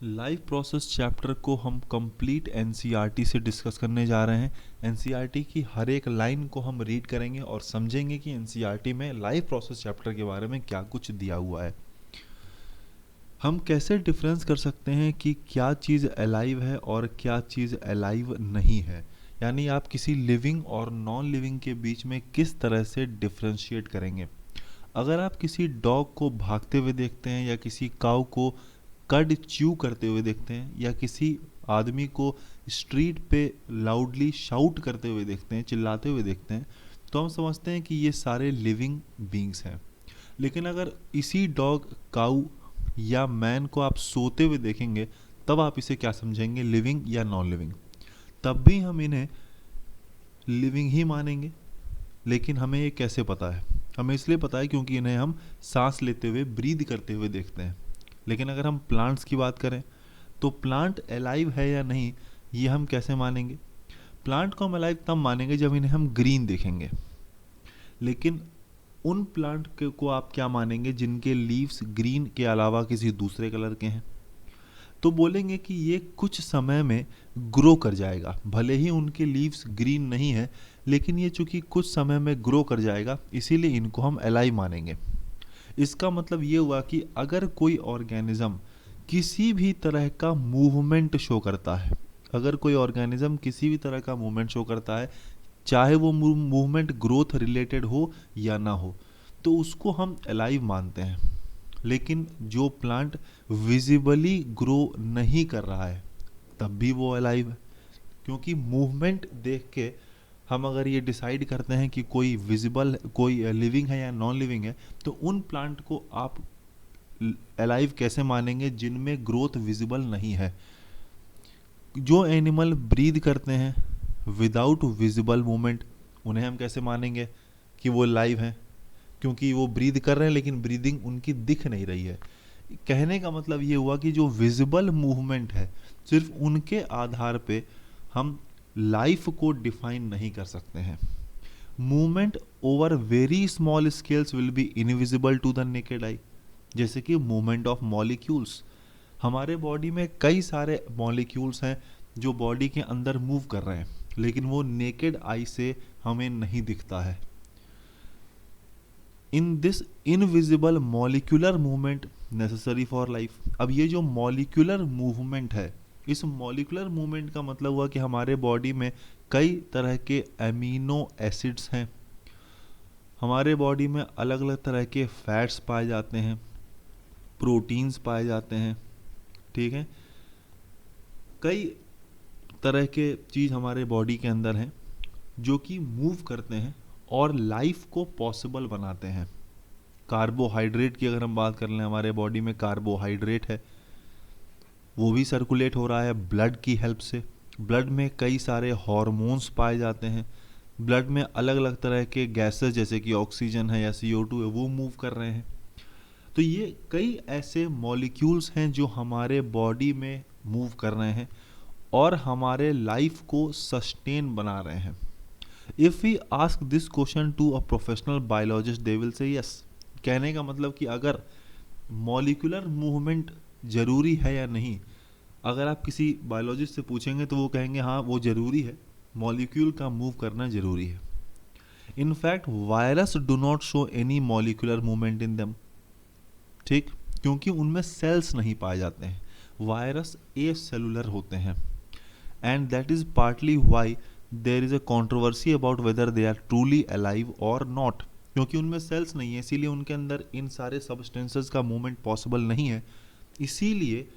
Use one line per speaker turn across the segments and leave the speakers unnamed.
Life process chapter को हम complete NCERT से डिस्कस करने जा रहे हैं। एनसीईआरटी की हर एक लाइन को हम रीड करेंगे और समझेंगे कि एनसीईआरटी में लाइफ प्रोसेस चैप्टर के बारे में क्या कुछ दिया हुआ है। हम कैसे डिफरेंस कर सकते हैं कि क्या चीज़ अलाइव है और क्या चीज़ अलाइव नहीं है, यानी आप किसी लिविंग और नॉन लिविंग के बीच में किस तरह से डिफ्रेंशिएट करेंगे। अगर आप किसी डॉग को भागते हुए देखते हैं या किसी काऊ को कड च्यू करते हुए देखते हैं या किसी आदमी को स्ट्रीट पे लाउडली शाउट करते हुए देखते हैं, चिल्लाते हुए देखते हैं, तो हम समझते हैं कि ये सारे लिविंग बींग्स हैं। लेकिन अगर इसी डॉग, काऊ या मैन को आप सोते हुए देखेंगे, तब आप इसे क्या समझेंगे, लिविंग या नॉन लिविंग। तब भी हम इन्हें लिविंग ही मानेंगे। लेकिन हमें ये कैसे पता है? हमें इसलिए पता है क्योंकि इन्हें हम सांस लेते हुए, ब्रीद करते हुए देखते हैं। लेकिन अगर हम प्लांट्स की बात करें तो प्लांट अलाइव है या नहीं, ये हम कैसे मानेंगे? प्लांट को हम अलाइव तब मानेंगे जब इन्हें हम ग्रीन देखेंगे। लेकिन उन प्लांट को आप क्या मानेंगे जिनके लीव्स ग्रीन के अलावा किसी दूसरे कलर के हैं? तो बोलेंगे कि ये कुछ समय में ग्रो कर जाएगा, भले ही उनके लीव्स ग्रीन नहीं है, लेकिन ये चूंकि कुछ समय में ग्रो कर जाएगा, इसीलिए इनको हम अलाइव मानेंगे। इसका मतलब ये हुआ कि अगर कोई ऑर्गेनिज्म किसी भी तरह का मूवमेंट शो करता है, अगर कोई ऑर्गेनिज्म किसी भी तरह का मूवमेंट शो करता है, चाहे वो मूवमेंट ग्रोथ रिलेटेड हो या ना हो, तो उसको हम अलाइव मानते हैं। लेकिन जो प्लांट विजिबली ग्रो नहीं कर रहा है, तब भी वो अलाइव है, क्योंकि मूवमेंट देख के हम अगर ये डिसाइड करते हैं कि कोई विजिबल, कोई लिविंग है या नॉन लिविंग है, तो उन प्लांट को आप अलाइव कैसे मानेंगे जिनमें ग्रोथ विजिबल नहीं है? जो एनिमल ब्रीद करते हैं विदाउट विजिबल मूवमेंट, उन्हें हम कैसे मानेंगे कि वो लाइव हैं? क्योंकि वो ब्रीद कर रहे हैं लेकिन ब्रीदिंग उनकी दिख नहीं रही है। कहने का मतलब ये हुआ कि जो विजिबल मूवमेंट है, सिर्फ उनके आधार पे हम लाइफ को डिफाइन नहीं कर सकते हैं। Movement over very small scales will be invisible to the naked eye. जैसे कि मूवमेंट ऑफ मॉलिक्यूल्स, हमारे बॉडी में कई सारे मॉलिक्यूल्स हैं जो बॉडी के अंदर मूव कर रहे हैं, लेकिन वो नेकेड आई से हमें नहीं दिखता है। In this invisible molecular movement necessary for life. अब ये जो मॉलिक्यूलर मूवमेंट है, इस मॉलिक्यूलर मूवमेंट का मतलब हुआ कि हमारे बॉडी में कई तरह के एमिनो एसिड्स हैं, हमारे बॉडी में अलग अलग तरह के फैट्स पाए जाते हैं, प्रोटीन्स पाए जाते हैं, ठीक है। कई तरह के चीज़ हमारे बॉडी के अंदर हैं जो कि मूव करते हैं और लाइफ को पॉसिबल बनाते हैं। कार्बोहाइड्रेट की अगर हम बात कर लें, हमारे बॉडी में कार्बोहाइड्रेट है, वो भी सर्कुलेट हो रहा है ब्लड की हेल्प से। ब्लड में कई सारे हॉर्मोन्स पाए जाते हैं, ब्लड में अलग अलग तरह के गैसेस जैसे कि ऑक्सीजन है या CO2 है, वो मूव कर रहे हैं। तो ये कई ऐसे मॉलिक्यूल्स हैं जो हमारे बॉडी में मूव कर रहे हैं और हमारे लाइफ को सस्टेन बना रहे हैं। If we ask this question to a professional biologist, they will say yes. कहने का मतलब कि अगर मॉलिक्यूलर मूवमेंट ज़रूरी है या नहीं, अगर आप किसी बायोलॉजिस्ट से पूछेंगे तो वो कहेंगे हाँ वो ज़रूरी है, मॉलिक्यूल का मूव करना ज़रूरी है। In fact virus do not show any molecular movement in them, ठीक, क्योंकि उनमें सेल्स नहीं पाए जाते हैं। वायरस ए सेलुलर होते हैं, and that is partly why there is a controversy about whether they are truly alive और नॉट। क्योंकि उनमें सेल्स नहीं है, इसीलिए उनके अंदर इन सारे सब्सटेंसेस का मूवमेंट पॉसिबल नहीं है। इसीलिए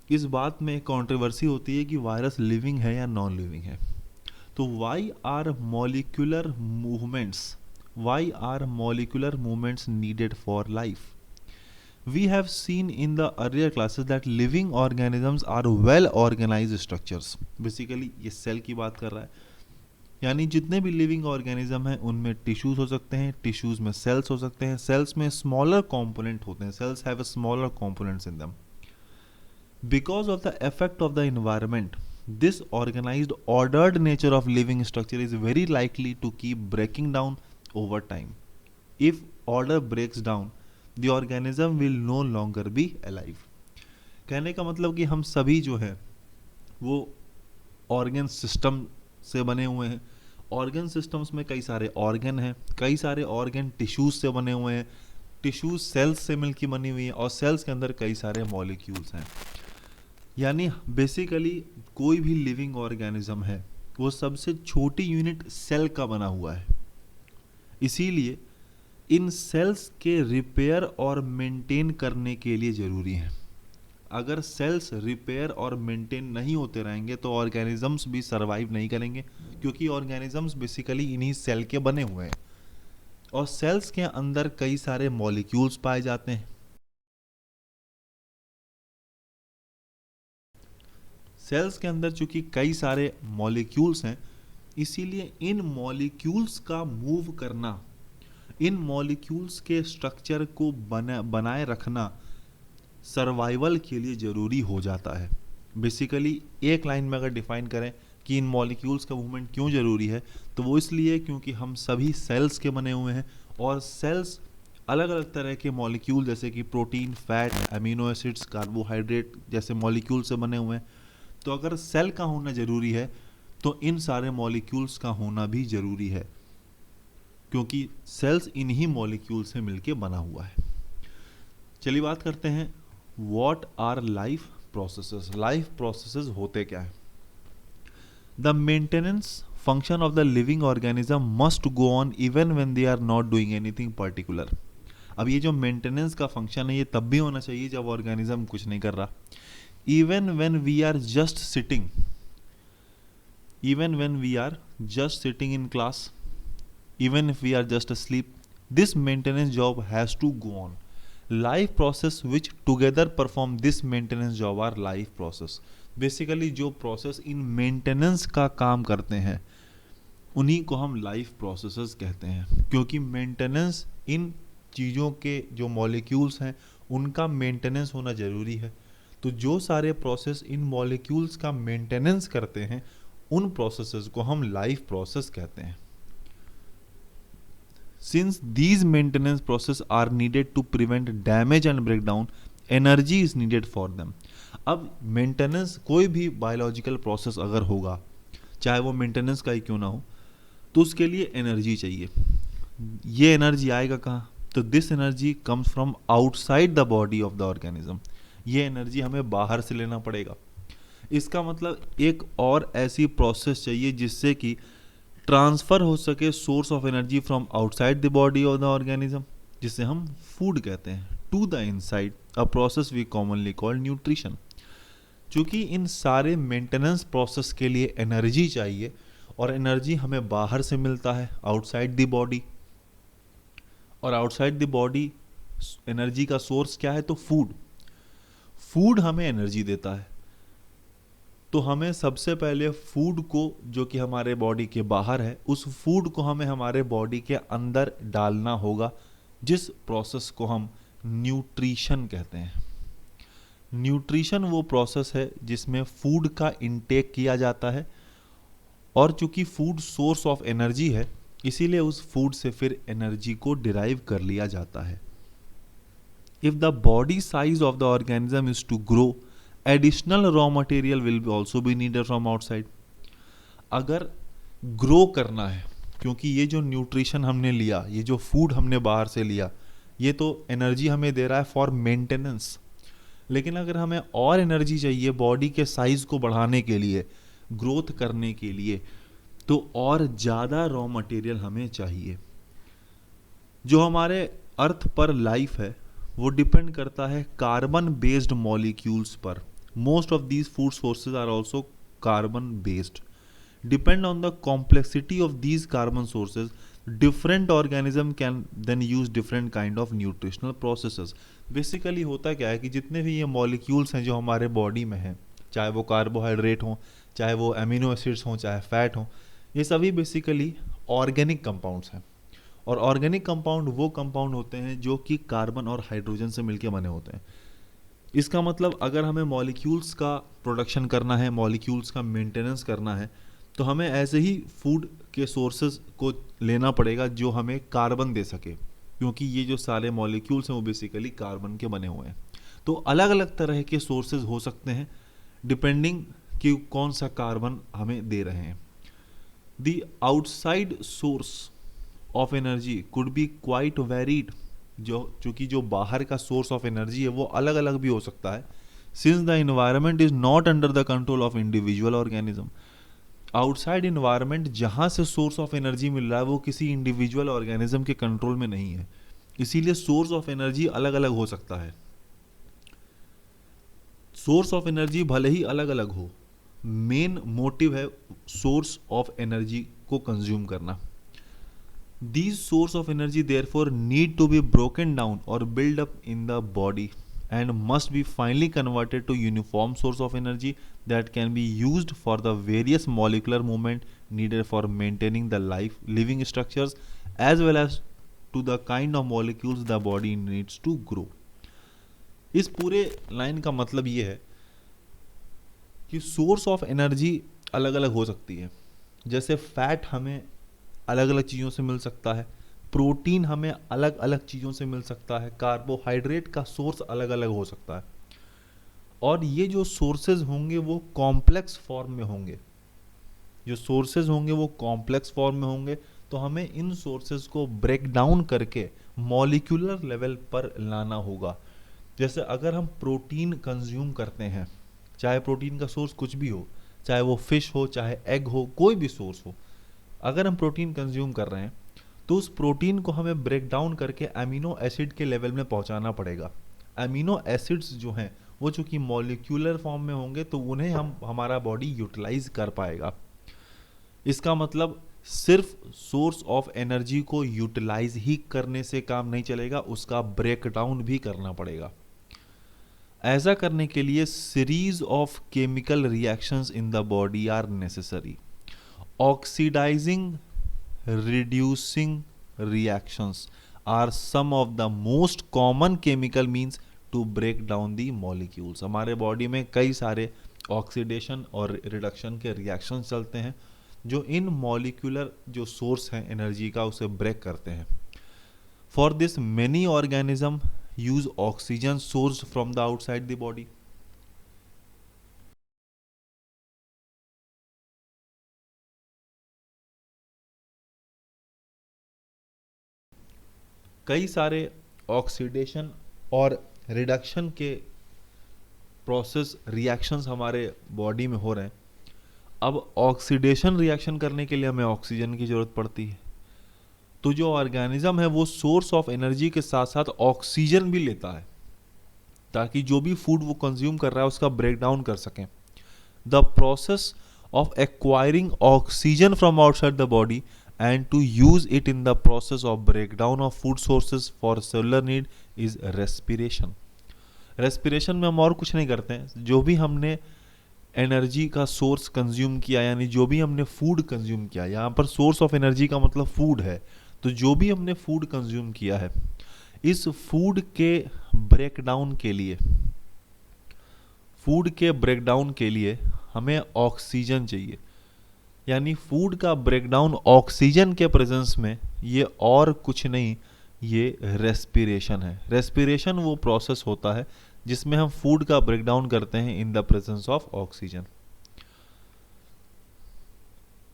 इस बात में कंट्रोवर्सी होती है कि वायरस लिविंग है या नॉन लिविंग है। तो why are molecular movements needed for life? We have seen in the earlier classes that living organisms are well organized structures. Basically ये सेल की बात कर रहा है, यानी जितने भी लिविंग ऑर्गेनिज्म हैं उनमें टिश्यूज हो सकते हैं, टिश्यूज में सेल्स हो सकते हैं, सेल्स में स्मॉलर कंपोनेंट होते हैं, cells have smaller components in them. Because of the effect of the environment, this organised ordered nature of living structure is very likely to keep breaking down over time. If order breaks down, the organism will no longer be alive। कहने का मतलब कि हम सभी जो है वो organ system से बने हुए हैं। ऑर्गन सिस्टम्स में कई सारे ऑर्गन हैं, कई सारे ऑर्गन टिश्यूज से बने हुए हैं, टिश्यूज सेल्स से मिलकर बनी हुई है, और सेल्स के अंदर कई सारे मॉलिक्यूल्स हैं। यानी बेसिकली कोई भी लिविंग ऑर्गेनिज्म है वो सबसे छोटी यूनिट सेल का बना हुआ है। इसीलिए इन सेल्स के रिपेयर और मेंटेन करने के लिए ज़रूरी है। अगर सेल्स रिपेयर और मेंटेन नहीं होते रहेंगे तो ऑर्गेनिजम्स भी सरवाइव नहीं करेंगे, क्योंकि ऑर्गेनिजम्स बेसिकली इन्हीं सेल के बने हुए हैं, और सेल्स के अंदर कई सारे मॉलिक्यूल्स पाए जाते हैं। सेल्स के अंदर चूंकि कई सारे मॉलिक्यूल्स हैं, इसीलिए इन मॉलिक्यूल्स का मूव करना, इन मॉलिक्यूल्स के स्ट्रक्चर को बनाए रखना सर्वाइवल के लिए ज़रूरी हो जाता है। बेसिकली एक लाइन में अगर डिफाइन करें कि इन मॉलिक्यूल्स का मूवमेंट क्यों ज़रूरी है, तो वो इसलिए क्योंकि हम सभी सेल्स के बने हुए हैं, और सेल्स अलग अलग तरह के मॉलिक्यूल जैसे कि protein, fat, amino acids, carbohydrate जैसे मॉलिक्यूल से बने हुए हैं। तो अगर सेल का होना ज़रूरी है तो इन सारे मॉलिक्यूल्स का होना भी ज़रूरी है, क्योंकि सेल्स इन्हीं मॉलिक्यूल से मिलके बना हुआ है। चलिए बात करते हैं what are life processes. Life processes होते क्या है? The maintenance function of the living organism must go on even when they are not doing anything particular. अब ये जो मेंटेनेंस का फंक्शन है ये तब भी होना चाहिए जब ऑर्गेनिज्म कुछ नहीं कर रहा। Even when we are just sitting, even when we are just sitting in class, even if we are just asleep, this maintenance job has to go on. Life process which together perform this maintenance job are life process. Basically जो process इन maintenance का काम करते हैं उन्हीं को हम life processes कहते हैं, क्योंकि maintenance इन चीज़ों के जो molecules हैं उनका maintenance होना ज़रूरी है। तो जो सारे process इन molecules का maintenance करते हैं उन प्रोसेसेस को हम लाइफ प्रोसेस कहते हैं। Since these maintenance process are needed to prevent damage and breakdown, energy is needed for them. अब मेंटेनेंस कोई भी बायोलॉजिकल प्रोसेस अगर होगा, चाहे वो मेंटेनेंस का ही क्यों ना हो, तो उसके लिए एनर्जी चाहिए। ये एनर्जी आएगा कहाँ? तो this energy comes from outside the body of the organism. ये एनर्जी हमें बाहर से लेना पड़ेगा। इसका मतलब एक और ऐसी प्रोसेस चाहिए जिससे कि ट्रांसफ़र हो सके source of energy from outside the body of the organism, जिसे हम फूड कहते हैं, to the inside, a process we commonly call nutrition. चूँकि इन सारे मेंटेनेंस प्रोसेस के लिए एनर्जी चाहिए, और एनर्जी हमें बाहर से मिलता है, आउटसाइड द बॉडी, और आउटसाइड द बॉडी एनर्जी का सोर्स क्या है? तो फूड। फूड हमें एनर्जी देता है। तो हमें सबसे पहले फूड को, जो कि हमारे बॉडी के बाहर है, उस फूड को हमें हमारे बॉडी के अंदर डालना होगा, जिस प्रोसेस को हम न्यूट्रिशन कहते हैं। न्यूट्रिशन वो प्रोसेस है जिसमें फूड का इंटेक किया जाता है, और चूंकि फूड सोर्स ऑफ एनर्जी है इसीलिए उस फूड से फिर एनर्जी को डिराइव कर लिया जाता है। If the body size of the organism is to grow, additional raw material will also be needed from outside. अगर ग्रो करना है, क्योंकि ये जो न्यूट्रिशन हमने लिया, ये जो फूड हमने बाहर से लिया, ये तो एनर्जी हमें दे रहा है फॉर मेंटेनेंस, लेकिन अगर हमें और एनर्जी चाहिए बॉडी के साइज को बढ़ाने के लिए, ग्रोथ करने के लिए, तो और ज़्यादा रॉ मटेरियल हमें चाहिए। जो हमारे अर्थ पर लाइफ है वो डिपेंड करता है कार्बन बेस्ड मॉलिक्यूल्स पर। Most of these food sources are also carbon based. Depend on the complexity of these carbon sources, different organism can then use different kind of nutritional processes. Basically होता क्या है कि जितने भी ये molecules हैं जो हमारे बॉडी में हैं, चाहे वो कार्बोहाइड्रेट हों, चाहे वो अमीनो एसिड्स हों, चाहे फैट हों, ये सभी बेसिकली ऑर्गेनिक कंपाउंड्स हैं। और ऑर्गेनिक कंपाउंड वो कंपाउंड होते हैं जो कि कार्बन और हाइड्रोजन से मिलकर बने होते हैं। इसका मतलब अगर हमें मॉलिक्यूल्स का प्रोडक्शन करना है, मॉलिक्यूल्स का मेंटेनेंस करना है, तो हमें ऐसे ही फूड के सोर्सेज को लेना पड़ेगा जो हमें कार्बन दे सके, क्योंकि ये जो सारे मॉलिक्यूल्स हैं वो बेसिकली कार्बन के बने हुए हैं। तो अलग अलग तरह के सोर्सेज हो सकते हैं डिपेंडिंग कि कौन सा कार्बन हमें दे रहे हैं। The outside source of energy could be quite varied, जो चूंकि जो बाहर का सोर्स ऑफ एनर्जी है वो अलग अलग भी हो सकता है, since the environment is not under the control of individual organism. Outside environment जहां से सोर्स ऑफ एनर्जी मिल रहा है वो किसी इंडिविजुअल ऑर्गेनिज्म के कंट्रोल में नहीं है, इसीलिए सोर्स ऑफ एनर्जी अलग अलग हो सकता है। सोर्स ऑफ एनर्जी भले ही अलग अलग हो, मेन मोटिव है सोर्स ऑफ एनर्जी को कंज्यूम करना। These source of energy therefore need to be broken down or built up in the body and must be finally converted to uniform source of energy that can be used for the various molecular movement needed for maintaining the living structures as well as to the kind of molecules the body needs to grow। इस पूरे line का मतलब ये है कि source of energy अलग अलग हो सकती है। जैसे फैट हमें अलग अलग चीज़ों से मिल सकता है, प्रोटीन हमें अलग अलग चीज़ों से मिल सकता है, कार्बोहाइड्रेट का सोर्स अलग अलग हो सकता है, और ये जो सोर्सेज होंगे वो कॉम्प्लेक्स फॉर्म में होंगे। जो सोर्सेज होंगे वो कॉम्प्लेक्स फॉर्म में होंगे, तो हमें इन सोर्सेज को ब्रेक डाउन करके मॉलिक्यूलर लेवल पर लाना होगा। जैसे अगर हम प्रोटीन कंज्यूम करते हैं, चाहे प्रोटीन का सोर्स कुछ भी हो, चाहे वो फिश हो, चाहे एग हो, कोई भी सोर्स हो, अगर हम प्रोटीन कंज्यूम कर रहे हैं तो उस प्रोटीन को हमें ब्रेक डाउन करके अमीनो एसिड के लेवल में पहुंचाना पड़ेगा। अमीनो एसिड्स जो हैं वो चूंकि मॉलिक्यूलर फॉर्म में होंगे तो उन्हें हमारा बॉडी यूटिलाइज कर पाएगा। इसका मतलब सिर्फ सोर्स ऑफ एनर्जी को यूटिलाइज ही करने से काम नहीं चलेगा, उसका ब्रेक डाउन भी करना पड़ेगा। ऐसा करने के लिए series of chemical reactions in the body are necessary. Oxidizing, reducing reactions are some of the most common chemical means to break down the molecules। हमारे बॉडी में कई सारे ऑक्सीडेशन और रिडक्शन के रिएक्शन चलते हैं जो इन मॉलिक्यूलर जो सोर्स हैं एनर्जी का उसे ब्रेक करते हैं। For this many organism use oxygen source from the outside the body. कई सारे ऑक्सीडेशन और रिडक्शन के प्रोसेस रिएक्शंस हमारे बॉडी में हो रहे हैं। अब ऑक्सीडेशन रिएक्शन करने के लिए हमें ऑक्सीजन की ज़रूरत पड़ती है, तो जो ऑर्गेनिज्म है वो सोर्स ऑफ एनर्जी के साथ साथ ऑक्सीजन भी लेता है ताकि जो भी फूड वो कंज्यूम कर रहा है उसका ब्रेक डाउन कर सकें। The process of acquiring oxygen from outside the body and to use it in the process of breakdown of food sources for cellular need is respiration। Respiration में हम और कुछ नहीं करते हैं, जो भी हमने एनर्जी का सोर्स कंज्यूम किया यानी जो भी हमने फूड कंज्यूम किया, यहाँ पर सोर्स ऑफ एनर्जी का मतलब फूड है, तो जो भी हमने फूड कंज्यूम किया है इस फूड के ब्रेकडाउन के लिए हमें ऑक्सीजन चाहिए। यानी फूड का ब्रेकडाउन ऑक्सीजन के प्रेजेंस में ये और कुछ नहीं, ये रेस्पिरेशन है। रेस्पिरेशन वो प्रोसेस होता है जिसमें हम फूड का ब्रेकडाउन करते हैं in the presence of oxygen.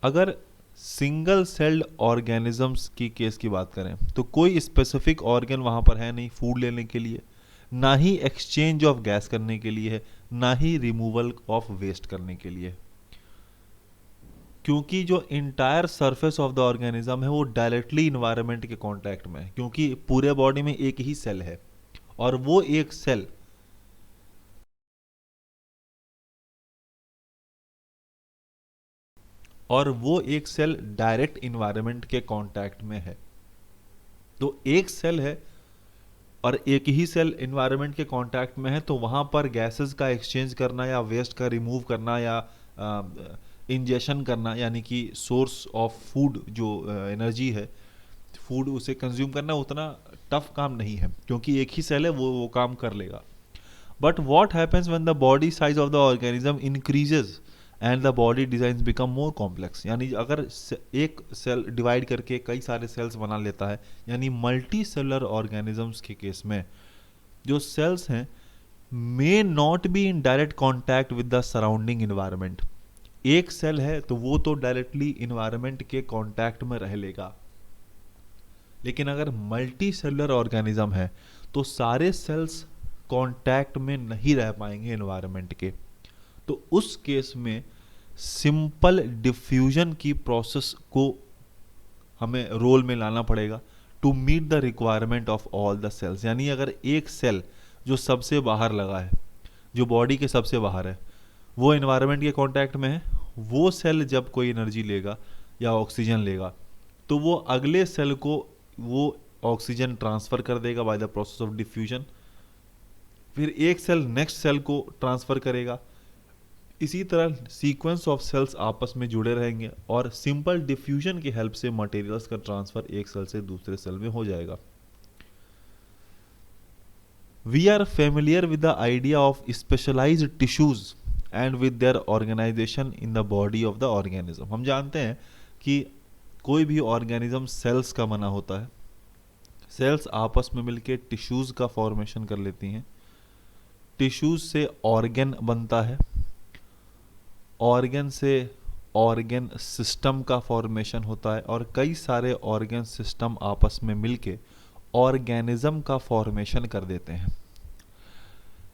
अगर सिंगल सेल्ड ऑर्गेनिजम्स की केस की बात करें तो कोई स्पेसिफिक ऑर्गन वहां पर है नहीं फूड लेने के लिए, ना ही एक्सचेंज ऑफ गैस करने के लिए है, ना ही रिमूवल ऑफ वेस्ट करने के लिए, क्योंकि जो entire surface of the organism है वो डायरेक्टली इन्वायरमेंट के कांटेक्ट में है, क्योंकि पूरे बॉडी में एक ही सेल है और वो एक सेल डायरेक्ट इन्वायरमेंट के कांटेक्ट में है। तो एक सेल है और एक ही सेल इन्वायरमेंट के कांटेक्ट में है, तो वहां पर गैसेस का एक्सचेंज करना या वेस्ट का रिमूव करना या इंजेक्शन करना यानी कि सोर्स ऑफ फूड जो एनर्जी है फूड उसे कंज्यूम करना उतना टफ काम नहीं है, क्योंकि एक ही सेल है वो काम कर लेगा। But what happens when the body size of the organism increases and the body design become more complex. यानी अगर एक सेल डिवाइड करके कई सारे सेल्स बना लेता है, यानी मल्टी सेलुलर ऑर्गेनिजम्स के केस में जो सेल्स हैं may not be in direct contact with the surrounding environment. एक सेल है तो वो तो डायरेक्टली इन्वायरमेंट के कांटेक्ट में रह लेगा, लेकिन अगर मल्टी सेलुलर ऑर्गेनिज्म है तो सारे सेल्स कांटेक्ट में नहीं रह पाएंगे इन्वायरमेंट के। तो उस केस में सिंपल डिफ्यूजन की प्रोसेस को हमें रोल में लाना पड़ेगा to meet the requirement of all the cells. यानी अगर एक सेल जो सबसे बाहर लगा है, जो बॉडी के सबसे बाहर है, वो एनवायरनमेंट के कांटेक्ट में है, वो सेल जब कोई एनर्जी लेगा या ऑक्सीजन लेगा तो वो अगले सेल को वो ऑक्सीजन ट्रांसफ़र कर देगा by the process of diffusion. फिर एक सेल नेक्स्ट सेल को ट्रांसफ़र करेगा। इसी तरह सीक्वेंस ऑफ सेल्स आपस में जुड़े रहेंगे और सिंपल डिफ्यूजन की हेल्प से मटेरियल्स का ट्रांसफ़र एक सेल से दूसरे सेल में हो जाएगा। We are familiar with the idea of specialized tissues and with their organization in the body of the organism। हम जानते हैं कि कोई भी ऑर्गेनिज्म सेल्स का बना होता है। सेल्स आपस में मिलके टिश्यूज़ का फॉर्मेशन कर लेती हैं। टिश्यूज़ से ऑर्गन बनता है, ऑर्गन से ऑर्गन सिस्टम का फॉर्मेशन होता है और कई सारे ऑर्गन सिस्टम आपस में मिलके ऑर्गेनिज्म का फॉर्मेशन कर देते हैं।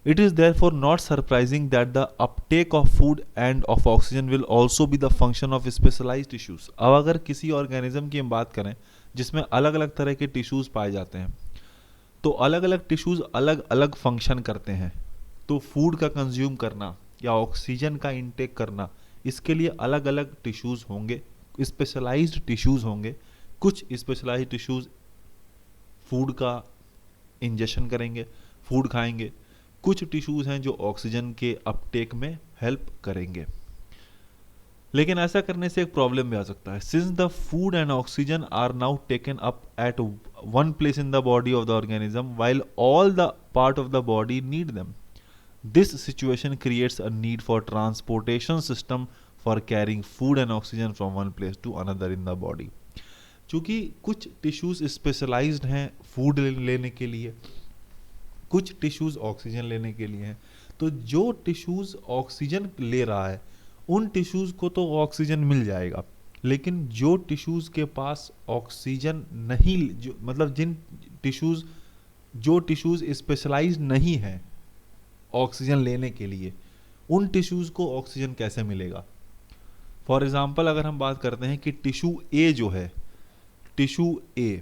It is therefore not surprising that the uptake of food and of oxygen will also be the function of specialized tissues। अब अगर किसी ऑर्गेनिज्म की हम बात करें जिसमें अलग अलग तरह के टिश्यूज़ पाए जाते हैं, तो अलग अलग टिश्यूज़ अलग अलग फंक्शन करते हैं। तो फूड का कंज्यूम करना या ऑक्सीजन का इंटेक करना, इसके लिए अलग अलग टिश्यूज़ होंगे, स्पेशलाइज्ड टिश्यूज़ होंगे। कुछ स्पेशलाइज्ड टिश्यूज़ फूड का इंजेक्शन करेंगे, फूड खाएंगे। कुछ टिश्यूज़ हैं जो ऑक्सीजन के अपटेक में हेल्प करेंगे। लेकिन ऐसा करने से एक प्रॉब्लम भी आ सकता है। Since the food and oxygen are now taken up at one place in the body of the organism while all the part of the body need them, this situation creates a need for transportation system for carrying food and oxygen from one place to another in the body. चूँकि कुछ tissues specialised हैं food लेने के लिए, कुछ tissues oxygen लेने के लिए हैं, तो जो टिश्यूज़ ऑक्सीजन ले रहा है उन टिश्यूज़ को तो ऑक्सीजन मिल जाएगा, लेकिन जो टिश्यूज़ के पास ऑक्सीजन नहीं, जो मतलब जिन टिश्यूज़ जो टिश्यूज़ स्पेशलाइज्ड नहीं है ऑक्सीजन लेने के लिए, उन टिश्यूज़ को ऑक्सीजन कैसे मिलेगा। फॉर एग्ज़ाम्पल अगर हम बात करते हैं कि टिश्यू ए जो है, टिश्यू ए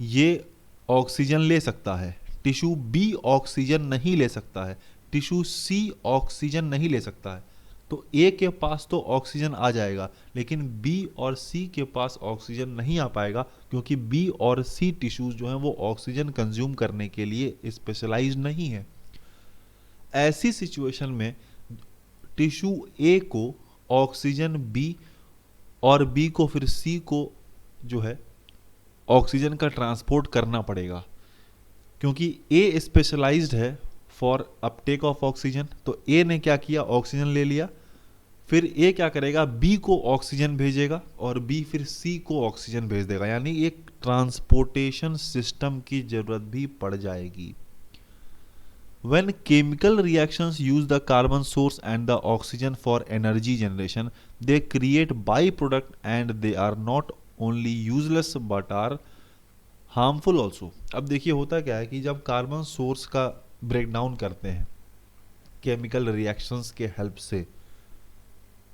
ये ऑक्सीजन ले सकता है, टिश्यू बी ऑक्सीजन नहीं ले सकता है, टिश्यू सी ऑक्सीजन नहीं ले सकता है, तो ए के पास तो ऑक्सीजन आ जाएगा लेकिन बी और सी के पास ऑक्सीजन नहीं आ पाएगा, क्योंकि बी और सी टिश्यूज जो हैं वो ऑक्सीजन कंज्यूम करने के लिए स्पेशलाइज्ड नहीं है। ऐसी सिचुएशन में टिश्यू ए को ऑक्सीजन बी और बी को फिर सी को जो है ऑक्सीजन का ट्रांसपोर्ट करना पड़ेगा, क्योंकि ए स्पेशलाइज्ड है फॉर अपटेक ऑफ ऑक्सीजन। तो ए ने क्या किया, ऑक्सीजन ले लिया, फिर ए क्या करेगा, बी को ऑक्सीजन भेजेगा और बी फिर सी को ऑक्सीजन भेज देगा, यानी एक ट्रांसपोर्टेशन सिस्टम की जरूरत भी पड़ जाएगी। When chemical reactions use the carbon source and the oxygen for energy generation, they create byproduct and they are not only useless but are harmful also. अब देखिए होता क्या है कि जब कार्बन सोर्स का ब्रेक डाउन करते हैं केमिकल रिएक्शंस के हेल्प से,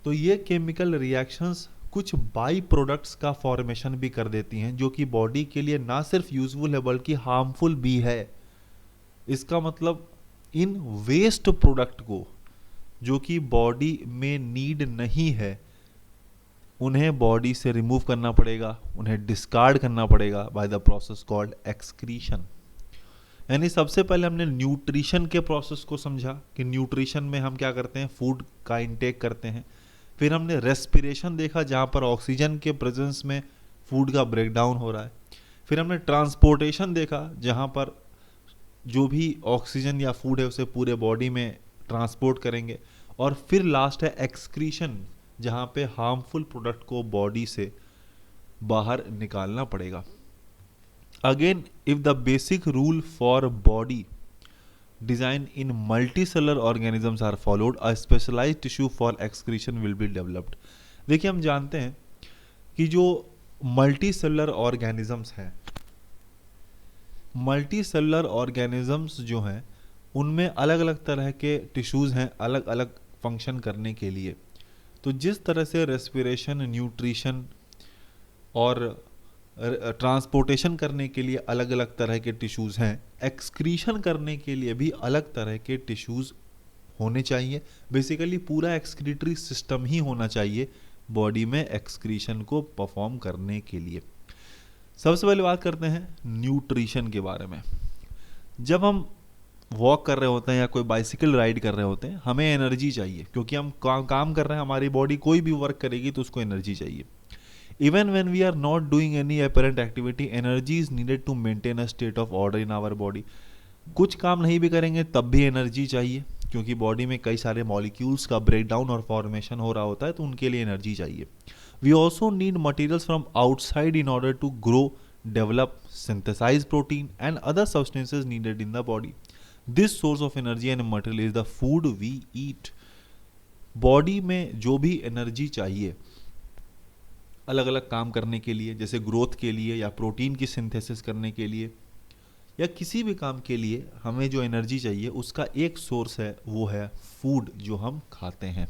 तो ये केमिकल रिएक्शंस कुछ बाई प्रोडक्ट्स का फॉर्मेशन भी कर देती हैं, जो कि बॉडी के लिए ना सिर्फ यूजफुल है बल्कि हार्मफुल भी है। इसका मतलब इन वेस्ट प्रोडक्ट को जो कि बॉडी में नीड नहीं है, उन्हें बॉडी से रिमूव करना पड़ेगा, उन्हें डिस्कार्ड करना पड़ेगा by the process called excretion. यानी सबसे पहले हमने न्यूट्रिशन के प्रोसेस को समझा कि न्यूट्रिशन में हम क्या करते हैं, फूड का इंटेक करते हैं। फिर हमने रेस्पिरेशन देखा जहाँ पर ऑक्सीजन के प्रेजेंस में फूड का ब्रेकडाउन हो रहा है। फिर हमने ट्रांसपोर्टेशन देखा जहाँ पर जो भी ऑक्सीजन या फूड है उसे पूरे बॉडी में ट्रांसपोर्ट करेंगे। और फिर लास्ट है एक्सक्रीशन, जहाँ पे हार्मफुल प्रोडक्ट को बॉडी से बाहर निकालना पड़ेगा। Again if the basic rule for body design in multicellular organisms are followed, a specialized tissue for excretion will be developed. देखिए हम जानते हैं कि जो मल्टीसेलुलर ऑर्गेनिजम्स हैं, मल्टीसेलुलर ऑर्गेनिजम्स जो हैं उनमें अलग अलग तरह के टिश्यूज़ हैं अलग अलग फंक्शन करने के लिए। तो जिस तरह से रेस्पिरेशन, न्यूट्रिशन और ट्रांसपोर्टेशन करने के लिए अलग अलग तरह के टिश्यूज़ हैं, एक्सक्रीशन करने के लिए भी अलग तरह के टिश्यूज़ होने चाहिए। बेसिकली पूरा एक्सक्रीटरी सिस्टम ही होना चाहिए बॉडी में एक्सक्रीशन को परफॉर्म करने के लिए। सबसे पहले बात करते हैं न्यूट्रिशन के बारे में। जब हम वॉक कर रहे होते हैं या कोई बाइसिकल राइड कर रहे होते हैं, हमें एनर्जी चाहिए क्योंकि हम काम कर रहे हैं, हमारी बॉडी कोई भी वर्क करेगी तो उसको एनर्जी चाहिए। Even when we are not doing any apparent activity, energy is needed to maintain a state of order in our body. कुछ काम नहीं भी करेंगे तब भी एनर्जी चाहिए क्योंकि बॉडी में कई सारे मॉलिक्यूल्स का ब्रेकडाउन और फॉर्मेशन हो रहा होता है, तो उनके लिए एनर्जी चाहिए। We also need materials from outside in order to grow, develop, synthesise protein and other substances needed in the body. This source of energy and material is the food we eat. Body में जो भी energy चाहिए अलग अलग काम करने के लिए, जैसे ग्रोथ के लिए या प्रोटीन की सिंथेसिस करने के लिए या किसी भी काम के लिए हमें जो एनर्जी चाहिए उसका एक सोर्स है, वो है फूड जो हम खाते हैं।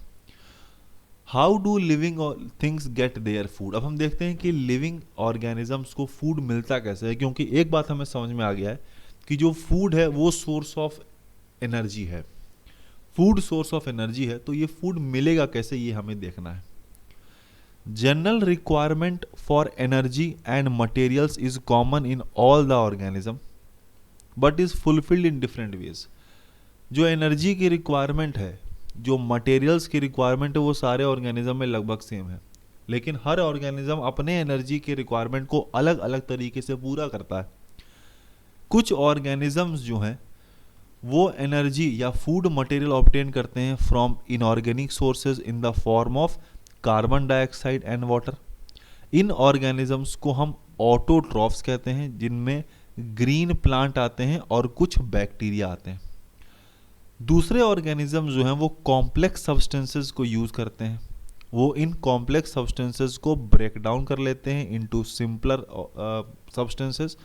How do living things get their food. अब हम देखते हैं कि लिविंग ऑर्गेनिजम्स को फूड मिलता कैसे है, क्योंकि एक बात हमें समझ में आ गया है कि जो फूड है वो सोर्स ऑफ एनर्जी है। फूड सोर्स ऑफ एनर्जी है, तो ये फूड मिलेगा कैसे, ये हमें देखना है। General requirement for energy and materials is common in all the organism but is fulfilled in different ways. जो एनर्जी की रिक्वायरमेंट है, जो मटेरियल्स की रिक्वायरमेंट है, वो सारे ऑर्गेनिज्म में लगभग सेम है, लेकिन हर ऑर्गेनिज्म अपने एनर्जी की रिक्वायरमेंट को अलग अलग तरीके से पूरा करता है। कुछ ऑर्गेनिजम्स जो हैं वो एनर्जी या फूड मटेरियल ऑब्टेन करते हैं from inorganic sources in the form of carbon dioxide and water. In organisms को हम ऑटोट्रॉफ्स कहते हैं, जिनमें ग्रीन प्लांट आते हैं और कुछ बैक्टीरिया आते हैं। दूसरे ऑर्गेनिजम्स जो हैं वो कॉम्प्लेक्स सब्सटेंसेस को यूज़ करते हैं, वो इन कॉम्प्लेक्स सब्सटेंसेस को ब्रेक डाउन कर लेते हैं इनटू सिंपलर सब्सटेंसेस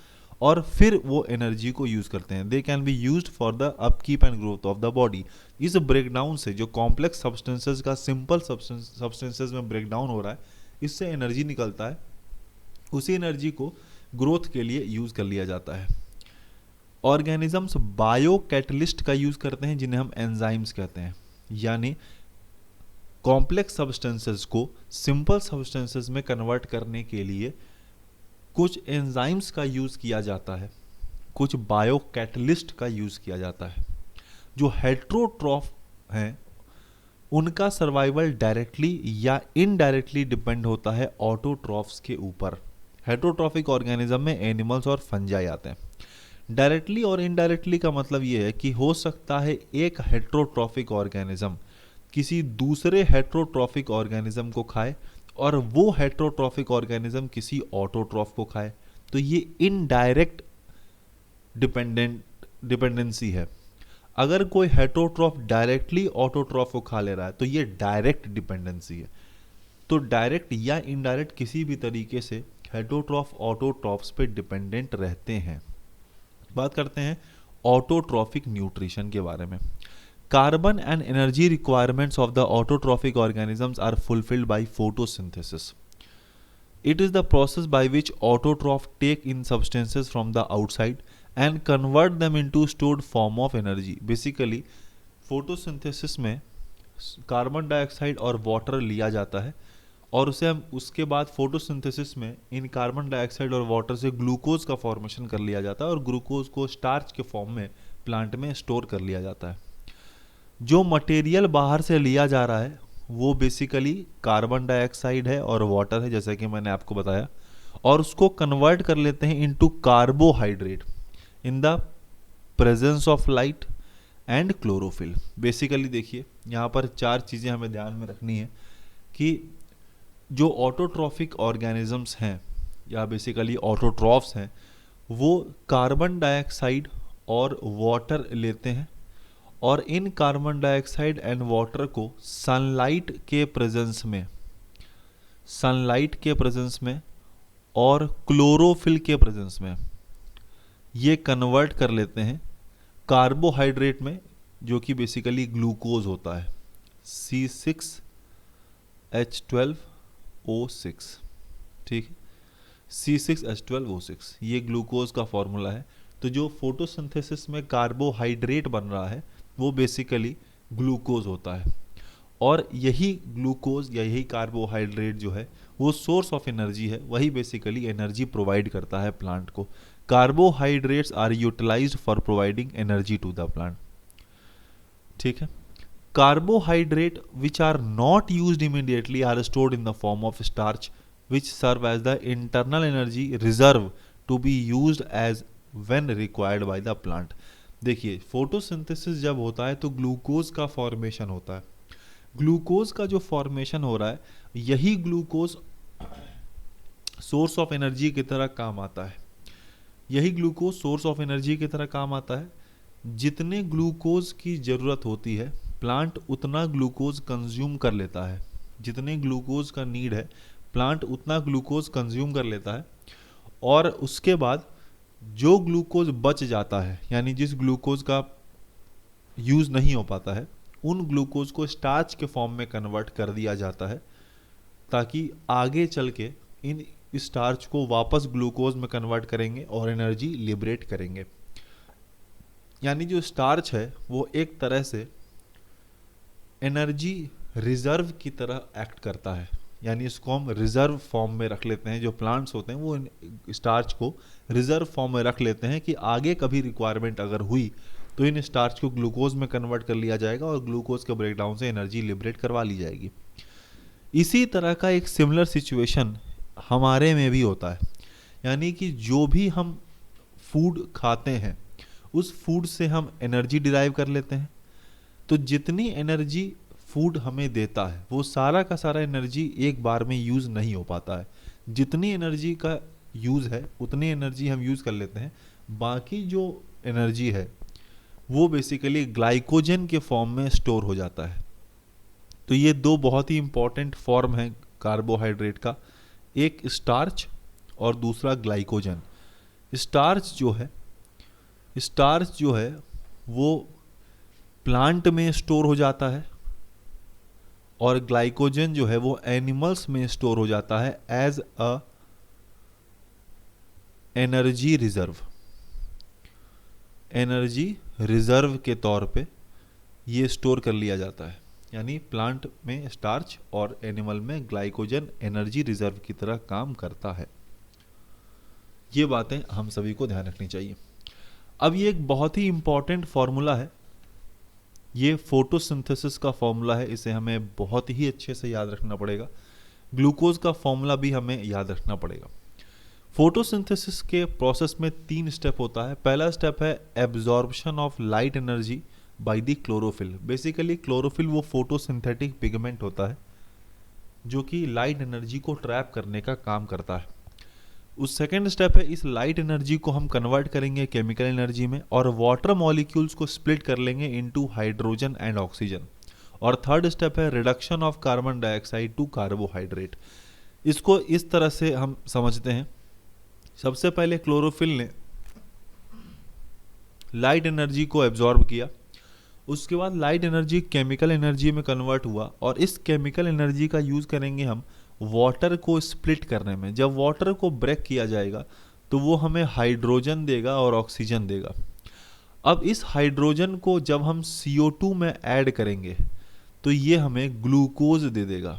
और फिर वो एनर्जी को यूज़ करते हैं। They can be used for the upkeep and growth of the body. इस ब्रेकडाउन से जो कॉम्प्लेक्स सब्सटेंसेस का सिंपल सब्सटेंसेस में ब्रेकडाउन हो रहा है, इससे एनर्जी निकलता है, उसी एनर्जी को ग्रोथ के लिए यूज़ कर लिया जाता है। ऑर्गेनिजम्स बायो कैटलिस्ट का यूज़ करते हैं, जिन्हें हम एंजाइम्स कहते हैं, यानी कॉम्प्लेक्स सब्सटेंसेस को सिंपल सब्सटेंसेस में कन्वर्ट करने के लिए कुछ एंजाइम्स का यूज़ किया जाता है, कुछ बायो कैटलिस्ट का यूज़ किया जाता है। जो हेट्रोट्रॉफ हैं उनका सर्वाइवल डायरेक्टली या इनडायरेक्टली डिपेंड होता है ऑटोट्रॉफ्स के ऊपर। हेट्रोट्रॉफिक ऑर्गेनिज्म में एनिमल्स और फंजाई आते हैं। डायरेक्टली और इनडायरेक्टली का मतलब ये है कि हो सकता है एक हेट्रोट्रॉफिक ऑर्गेनिज्म किसी दूसरे हेट्रोट्रॉफिक ऑर्गेनिज्म को खाए और वो हेट्रोट्रॉफिक ऑर्गेनिज्म किसी ऑटोट्रॉफ को खाए, तो ये इनडायरेक्ट डिपेंडेंसी है। अगर कोई हेट्रोट्रॉफ डायरेक्टली ऑटोट्रॉफ को खा ले रहा है तो ये डायरेक्ट डिपेंडेंसी है। तो डायरेक्ट या इनडायरेक्ट किसी भी तरीके से हेट्रोट्रॉफ ऑटोट्रॉफ्स पे डिपेंडेंट रहते हैं। बात करते हैं ऑटोट्रॉफिक न्यूट्रिशन के बारे में। Carbon and energy requirements of the autotrophic organisms are fulfilled by photosynthesis. It is the process by which autotrophs take in substances from the outside and convert them into stored form of energy. Basically, photosynthesis में carbon dioxide और water लिया जाता है और उसे हम उसके बाद फोटोसिंथेसिस में इन कार्बन डाइऑक्साइड और वाटर से ग्लूकोज का फॉर्मेशन कर लिया जाता है और ग्लूकोज को स्टार्च के फॉर्म में प्लांट में स्टोर कर लिया जाता है। जो मटेरियल बाहर से लिया जा रहा है वो बेसिकली कार्बन डाइऑक्साइड है और वाटर है, जैसा कि मैंने आपको बताया, और उसको कन्वर्ट कर लेते हैं into carbohydrate in the presence of light and chlorophyll. Basically देखिए यहाँ पर चार चीज़ें हमें ध्यान में रखनी है कि जो ऑटोट्रॉफिक ऑर्गेनिजम्स हैं या बेसिकली ऑटोट्रॉफ्स हैं, वो कार्बन डाइऑक्साइड और वाटर लेते हैं और इन कार्बन डाइऑक्साइड एंड वाटर को सनलाइट के प्रेजेंस में और क्लोरोफिल के प्रेजेंस में ये कन्वर्ट कर लेते हैं कार्बोहाइड्रेट में, जो कि बेसिकली ग्लूकोज होता है, C6H12O6। ठीक है, C6H12O6 ये ग्लूकोज का फॉर्मूला है। तो जो फोटोसिंथेसिस में कार्बोहाइड्रेट बन रहा है वो बेसिकली ग्लूकोज होता है, और यही ग्लूकोज या यही कार्बोहाइड्रेट जो है वो सोर्स ऑफ एनर्जी है, वही बेसिकली एनर्जी प्रोवाइड करता है प्लांट को। Carbohydrates are utilised for providing energy to the plant. ठीक है, carbohydrate which are not used immediately are stored in the form of starch which serve as the internal energy reserve to be used as when required by the plant। देखिए, photosynthesis जब होता है तो glucose का formation होता है। Glucose का जो फॉर्मेशन हो रहा है, यही ग्लूकोज सोर्स ऑफ एनर्जी की तरह काम आता है। यही ग्लूकोज सोर्स ऑफ एनर्जी की तरह काम आता है। जितने ग्लूकोज की ज़रूरत होती है प्लांट उतना ग्लूकोज कंज्यूम कर लेता है। जितने ग्लूकोज का नीड है प्लांट उतना ग्लूकोज कंज्यूम कर लेता है, और उसके बाद जो ग्लूकोज बच जाता है, यानी जिस ग्लूकोज का यूज़ नहीं हो पाता है, उन ग्लूकोज को स्टार्च के फॉर्म में कन्वर्ट कर दिया जाता है, ताकि आगे चल के इन स्टार्च को वापस ग्लूकोज में कन्वर्ट करेंगे और एनर्जी लिबरेट करेंगे। यानी जो स्टार्च है वो एक तरह से एनर्जी रिजर्व की तरह एक्ट करता है। यानी इसको हम रिजर्व फॉर्म में रख लेते हैं। जो प्लांट्स होते हैं वो स्टार्च को रिजर्व फॉर्म में रख लेते हैं कि आगे कभी रिक्वायरमेंट अगर हुई तो इन स्टार्च को ग्लूकोज में कन्वर्ट कर लिया जाएगा और ग्लूकोज के ब्रेकडाउन से एनर्जी लिबरेट करवा ली जाएगी। इसी तरह का एक सिमिलर सिचुएशन हमारे में भी होता है। यानी कि जो भी हम फूड खाते हैं उस फूड से हम एनर्जी डिराइव कर लेते हैं। तो जितनी एनर्जी फूड हमें देता है वो सारा का सारा एनर्जी एक बार में यूज़ नहीं हो पाता है। जितनी एनर्जी का यूज़ है उतनी एनर्जी हम यूज़ कर लेते हैं। बाकी जो एनर्जी है वो बेसिकली ग्लाइकोजन के फॉर्म में स्टोर हो जाता है। तो ये दो बहुत ही इंपॉर्टेंट फॉर्म हैं कार्बोहाइड्रेट का, एक स्टार्च और दूसरा ग्लाइकोजन। स्टार्च जो है वो प्लांट में स्टोर हो जाता है और ग्लाइकोजन जो है वो एनिमल्स में स्टोर हो जाता है एज अ एनर्जी रिजर्व के तौर पे ये स्टोर कर लिया जाता है। यानी प्लांट में स्टार्च और एनिमल में ग्लाइकोजन एनर्जी रिजर्व की तरह काम करता है। ये बातें हम सभी को ध्यान रखनी चाहिए। अब ये एक बहुत ही इंपॉर्टेंट फॉर्मूला है, ये फोटोसिंथेसिस का फॉर्मूला है, इसे हमें बहुत ही अच्छे से याद रखना पड़ेगा। ग्लूकोज का फॉर्मूला भी हमें याद रखना पड़ेगा। फोटोसिंथेसिस के प्रोसेस में 3 स्टेप होता है। पहला स्टेप है absorption of light energy by the chlorophyll. Basically chlorophyll वो फोटोसिंथेटिक पिगमेंट होता है जो कि लाइट एनर्जी को ट्रैप करने का काम करता है। उस सेकेंड स्टेप है इस लाइट एनर्जी को हम कन्वर्ट करेंगे केमिकल एनर्जी में और वाटर मॉलिक्यूल्स को स्प्लिट कर लेंगे इनटू हाइड्रोजन एंड ऑक्सीजन। और थर्ड स्टेप है reduction of carbon dioxide to carbohydrate. इसको इस तरह से हम समझते हैं। सबसे पहले क्लोरोफिल ने लाइट एनर्जी को एब्जॉर्ब किया, उसके बाद लाइट एनर्जी केमिकल एनर्जी में कन्वर्ट हुआ और इस केमिकल एनर्जी का यूज़ करेंगे हम वाटर को स्प्लिट करने में। जब वाटर को ब्रेक किया जाएगा तो वो हमें हाइड्रोजन देगा और ऑक्सीजन देगा। अब इस हाइड्रोजन को जब हम CO2 में ऐड करेंगे तो ये हमें ग्लूकोज दे देगा,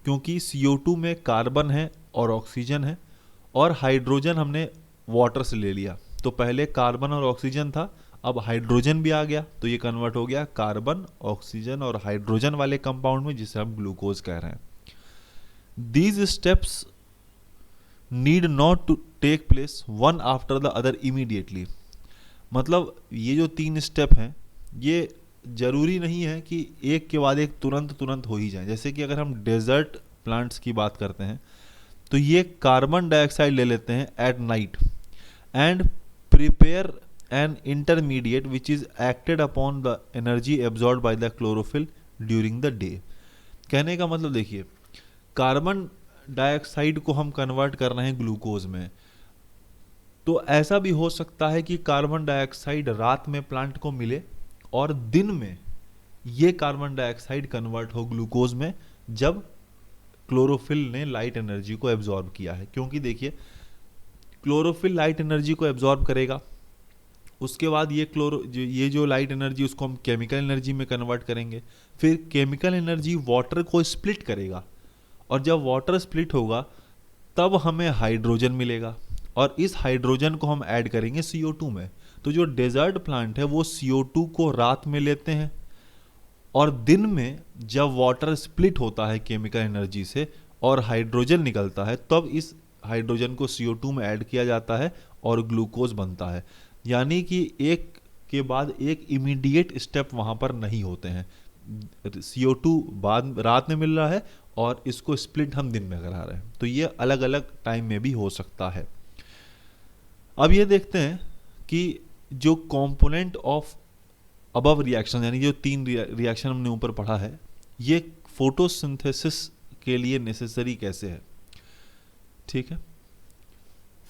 क्योंकि CO2 में कार्बन है और ऑक्सीजन है और हाइड्रोजन हमने वाटर से ले लिया। तो पहले कार्बन और ऑक्सीजन था, अब हाइड्रोजन भी आ गया तो ये कन्वर्ट हो गया कार्बन, ऑक्सीजन और हाइड्रोजन वाले कंपाउंड में, जिसे हम ग्लूकोज कह रहे हैं। These steps need not to take place one after the other immediately। मतलब ये जो 3 स्टेप हैं ये जरूरी नहीं है कि एक के बाद एक तुरंत हो ही जाए। जैसे कि अगर हम डेजर्ट प्लांट्स की बात करते हैं तो ये कार्बन डाइऑक्साइड ले लेते हैं at night and prepare an intermediate which is acted upon the energy absorbed by the chlorophyll during the day। कहने का मतलब देखिए, कार्बन डाइऑक्साइड को हम कन्वर्ट कर रहे हैं ग्लूकोज में, तो ऐसा भी हो सकता है कि कार्बन डाइऑक्साइड रात में प्लांट को मिले और दिन में ये कार्बन डाइऑक्साइड कन्वर्ट हो ग्लूकोज में जब क्लोरोफिल ने लाइट एनर्जी को एब्जॉर्ब किया है। क्योंकि देखिए, क्लोरोफिल लाइट एनर्जी को एब्जॉर्ब करेगा, उसके बाद ये जो लाइट एनर्जी उसको हम केमिकल एनर्जी में कन्वर्ट करेंगे, फिर केमिकल एनर्जी वाटर को स्प्लिट करेगा, और जब वाटर स्प्लिट होगा तब हमें हाइड्रोजन मिलेगा, और इस हाइड्रोजन को हम ऐड करेंगे CO2 में। तो जो डेजर्ट प्लांट है वो CO2 को रात में लेते हैं, और दिन में जब वाटर स्प्लिट होता है केमिकल एनर्जी से और हाइड्रोजन निकलता है, तब इस हाइड्रोजन को CO2 में ऐड किया जाता है और ग्लूकोज बनता है। यानी कि एक के बाद एक इमीडिएट स्टेप वहाँ पर नहीं होते हैं। CO2 बाद रात में मिल रहा है और इसको स्प्लिट हम दिन में करा रहे हैं, तो ये अलग अलग टाइम में भी हो सकता है। अब ये देखते हैं कि जो कंपोनेंट ऑफ अबव रिएक्शन, यानी जो 3 रिएक्शन हमने ऊपर पढ़ा है, ये फोटोसिंथेसिस के लिए नेसेसरी कैसे है। ठीक है,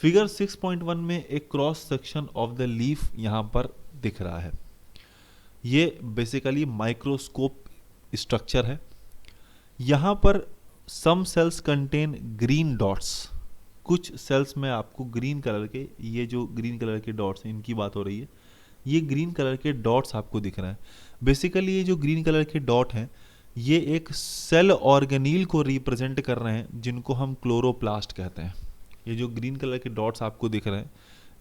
फिगर 6.1 में एक cross section of the leaf यहाँ पर दिख रहा है। ये बेसिकली माइक्रोस्कोप स्ट्रक्चर है। यहाँ पर सम सेल्स कंटेन ग्रीन डॉट्स, कुछ सेल्स में आपको ग्रीन कलर के, ये जो ग्रीन कलर के डॉट्स हैं इनकी बात हो रही है, ये ग्रीन कलर के डॉट्स आपको दिख रहे हैं। बेसिकली ये जो ग्रीन कलर के डॉट हैं ये एक सेल ऑर्गेनील को रिप्रेजेंट कर रहे हैं, जिनको हम क्लोरोप्लास्ट कहते हैं। ये जो ग्रीन कलर के डॉट्स आपको दिख रहे हैं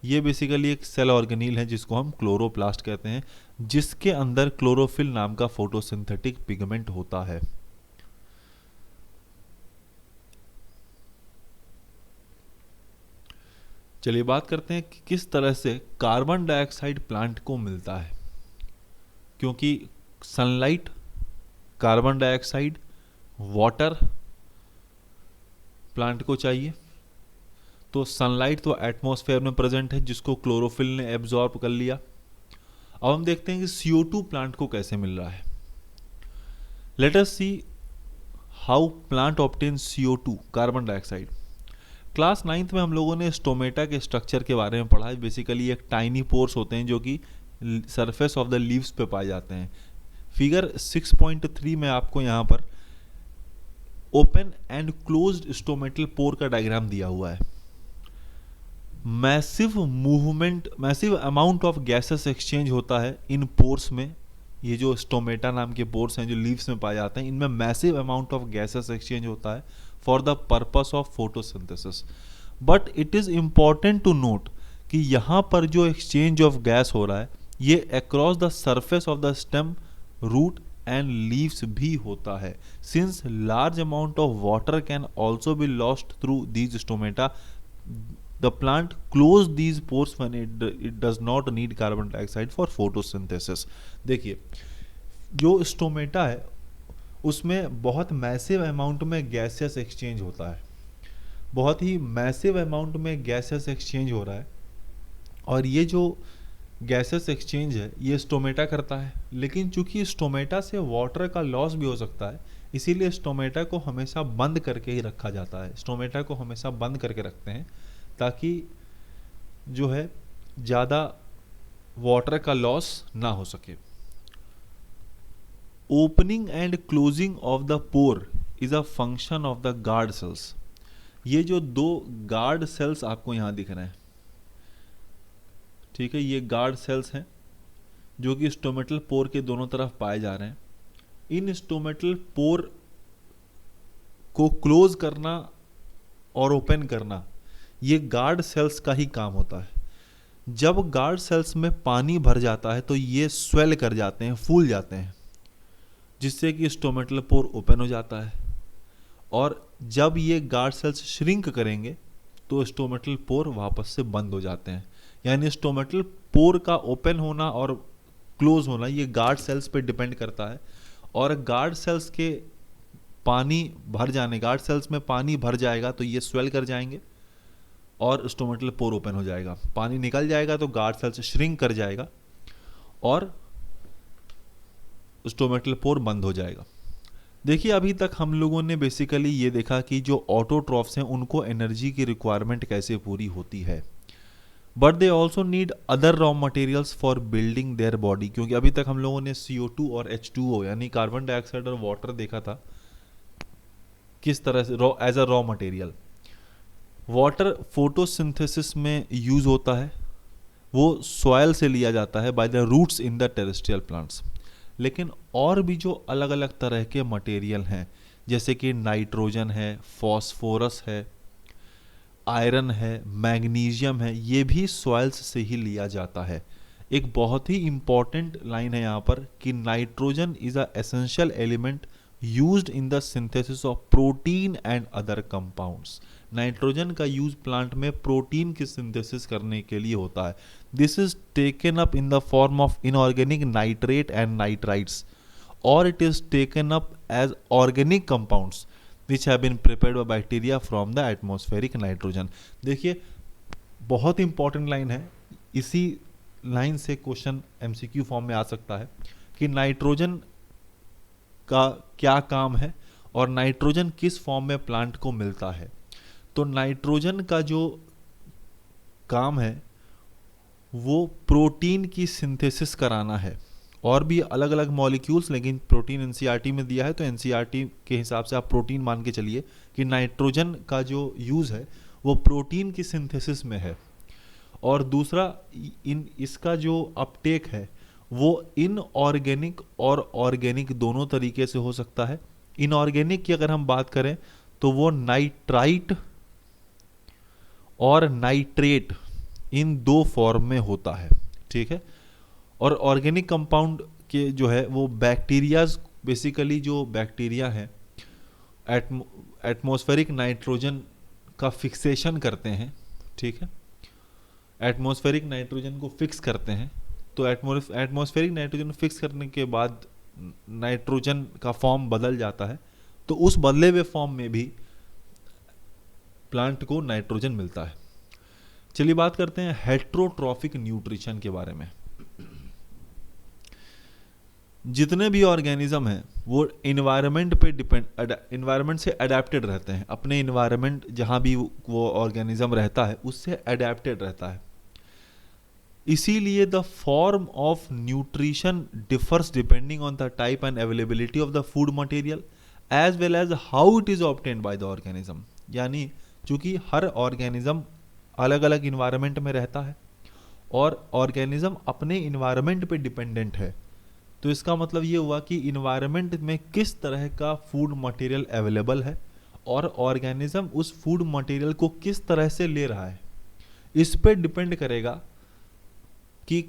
ये बेसिकली एक सेल ऑर्गेनील है जिसको हम क्लोरोप्लास्ट कहते हैं, जिसके अंदर क्लोरोफिल नाम का फोटोसिंथेटिक पिगमेंट होता है। चलिए बात करते हैं कि किस तरह से कार्बन डाइऑक्साइड प्लांट को मिलता है। क्योंकि sunlight, carbon dioxide, water plant को चाहिए, तो सनलाइट तो एटमॉस्फेयर में प्रेजेंट है जिसको क्लोरोफिल ने एब्जॉर्ब कर लिया। अब हम देखते हैं कि CO2 प्लांट को कैसे मिल रहा है। Let us see how plant obtain CO2, carbon dioxide. Class 9th में हम लोगों ने स्टोमेटा के स्ट्रक्चर के बारे में पढ़ा है। बेसिकली एक टाइनी पोर्स होते हैं जो कि सरफेस ऑफ द लीव्स पे पाए जाते हैं। फिगर 6.3 में आपको यहाँ पर open and closed stomatal pore का डायग्राम दिया हुआ है। Massive movement, massive amount of gases exchange होता है इन पोर्स में। ये जो स्टोमेटा नाम के पोर्स हैं जो लीव्स में पाए जाते हैं, इनमें massive amount of gases exchange होता है for the purpose of photosynthesis. But it is important to note कि यहाँ पर जो एक्सचेंज ऑफ गैस हो रहा है ये across the surface of the stem, root and leaves भी होता है। Since large amount of water can also be lost through these stomata, the plant close these pores when it does not need carbon dioxide for photosynthesis। देखिए, जो stomata है उसमें बहुत massive amount में gases exchange होता है, बहुत ही massive amount में गैसेस एक्सचेंज हो रहा है, और ये जो गैसेस एक्सचेंज है ये स्टोमेटा करता है। लेकिन चूंकि स्टोमेटा से वाटर का लॉस भी हो सकता है, इसीलिए स्टोमेटा को हमेशा बंद करके ही रखा जाता है। स्टोमेटा को हमेशा बंद करके रखते हैं ताकि जो है ज़्यादा वाटर का लॉस ना हो सके। Opening and closing of the pour is a function of the guard cells. ये जो 2 गार्ड सेल्स आपको यहाँ दिख रहे हैं, ठीक है, ये गार्ड सेल्स हैं जो कि स्टोमेटल पोर के दोनों तरफ पाए जा रहे हैं। इन स्टोमेटल पोर को क्लोज करना और ओपन करना ये गार्ड सेल्स का ही काम होता है। जब गार्ड सेल्स में पानी भर जाता है तो ये स्वेल कर जाते हैं, फूल जाते हैं, जिससे कि स्टोमेटल पोर ओपन हो जाता है। और जब ये गार्ड सेल्स श्रिंक करेंगे तो स्टोमेटल पोर वापस से बंद हो जाते हैं। यानी स्टोमेटल पोर का ओपन होना और क्लोज होना ये गार्ड सेल्स पे डिपेंड करता है। और गार्ड सेल्स के पानी भर जाने, गार्ड सेल्स में पानी भर जाएगा तो ये स्वेल कर जाएंगे, और स्टोमेटल पोर ओपन हो जाएगा, पानी निकल जाएगा तो गार्ड सेल से श्रिंक कर जाएगा और स्टोमेटल पोर बंद हो जाएगा। देखिए अभी तक हम लोगों ने बेसिकली ये देखा कि जो ऑटोट्रॉफ्स हैं उनको एनर्जी की रिक्वायरमेंट कैसे पूरी होती है, but they also need other raw materials for building their body, क्योंकि अभी तक हम लोगों ने CO2 और H2O यानी कार्बन डाइऑक्साइड और वाटर देखा था किस तरह से as a raw material. Water photosynthesis में यूज होता है, वो सॉयल से लिया जाता है by the roots in the terrestrial plants. लेकिन और भी जो अलग अलग तरह के मटेरियल हैं जैसे कि नाइट्रोजन है, फॉस्फोरस है, आयरन है, मैग्नीशियम है, ये भी सॉइल्स से ही लिया जाता है। एक बहुत ही इंपॉर्टेंट लाइन है यहाँ पर कि nitrogen is a essential element used in the synthesis of protein and other compounds. Nitrogen का यूज प्लांट में प्रोटीन की सिंथेसिस करने के लिए होता है। This is taken up in the form of inorganic nitrate and nitrites और it is taken up as organic compounds which have been prepared by bacteria from the atmospheric nitrogen। देखिए बहुत important line है, इसी line से question MCQ form में आ सकता है कि नाइट्रोजन का क्या काम है और नाइट्रोजन किस फॉर्म में प्लांट को मिलता है। तो नाइट्रोजन का जो काम है वो प्रोटीन की सिंथेसिस कराना है और भी अलग अलग मॉलिक्यूल्स, लेकिन प्रोटीन NCERT में दिया है तो NCERT के हिसाब से आप प्रोटीन मान के चलिए कि नाइट्रोजन का जो यूज़ है वो प्रोटीन की सिंथेसिस में है। और दूसरा इसका जो अपटेक है वो इनऑर्गेनिक और ऑर्गेनिक दोनों तरीके से हो सकता है। इनऑर्गेनिक की अगर हम बात करें तो वो नाइट्राइट और नाइट्रेट इन दो फॉर्म में होता है, ठीक है। और ऑर्गेनिक कंपाउंड के जो है वो बैक्टीरियाज, बेसिकली जो बैक्टीरिया हैं एटमॉस्फेरिक नाइट्रोजन का फिक्सेशन करते हैं, ठीक है, एटमॉस्फेरिक नाइट्रोजन को फिक्स करते हैं। तो एटमॉस्फेरिक नाइट्रोजन फिक्स करने के बाद नाइट्रोजन का फॉर्म बदल जाता है, तो उस बदले हुए फॉर्म में भी प्लांट को नाइट्रोजन मिलता है। चलिए बात करते हैं हेट्रोट्रॉफिक न्यूट्रिशन के बारे में। जितने भी ऑर्गेनिज्म हैं वो इन्वायरमेंट पे डिपेंड, इन्वायरमेंट से अडेप्टेड रहते हैं, अपने इन्वायरमेंट जहाँ भी वो ऑर्गेनिज्म रहता है उससे अडेप्टेड रहता है। इसीलिए the form of nutrition differs depending on the type and availability of the food material as well as how it is obtained by the organism. यानी चूंकि हर ऑर्गेनिज्म अलग अलग इन्वायरमेंट में रहता है और ऑर्गेनिज्म अपने इन्वायरमेंट पे डिपेंडेंट है, तो इसका मतलब ये हुआ कि इन्वायरमेंट में किस तरह का फूड मटेरियल अवेलेबल है और ऑर्गेनिज्म उस फूड मटेरियल को किस तरह से ले रहा है, इस पे डिपेंड करेगा कि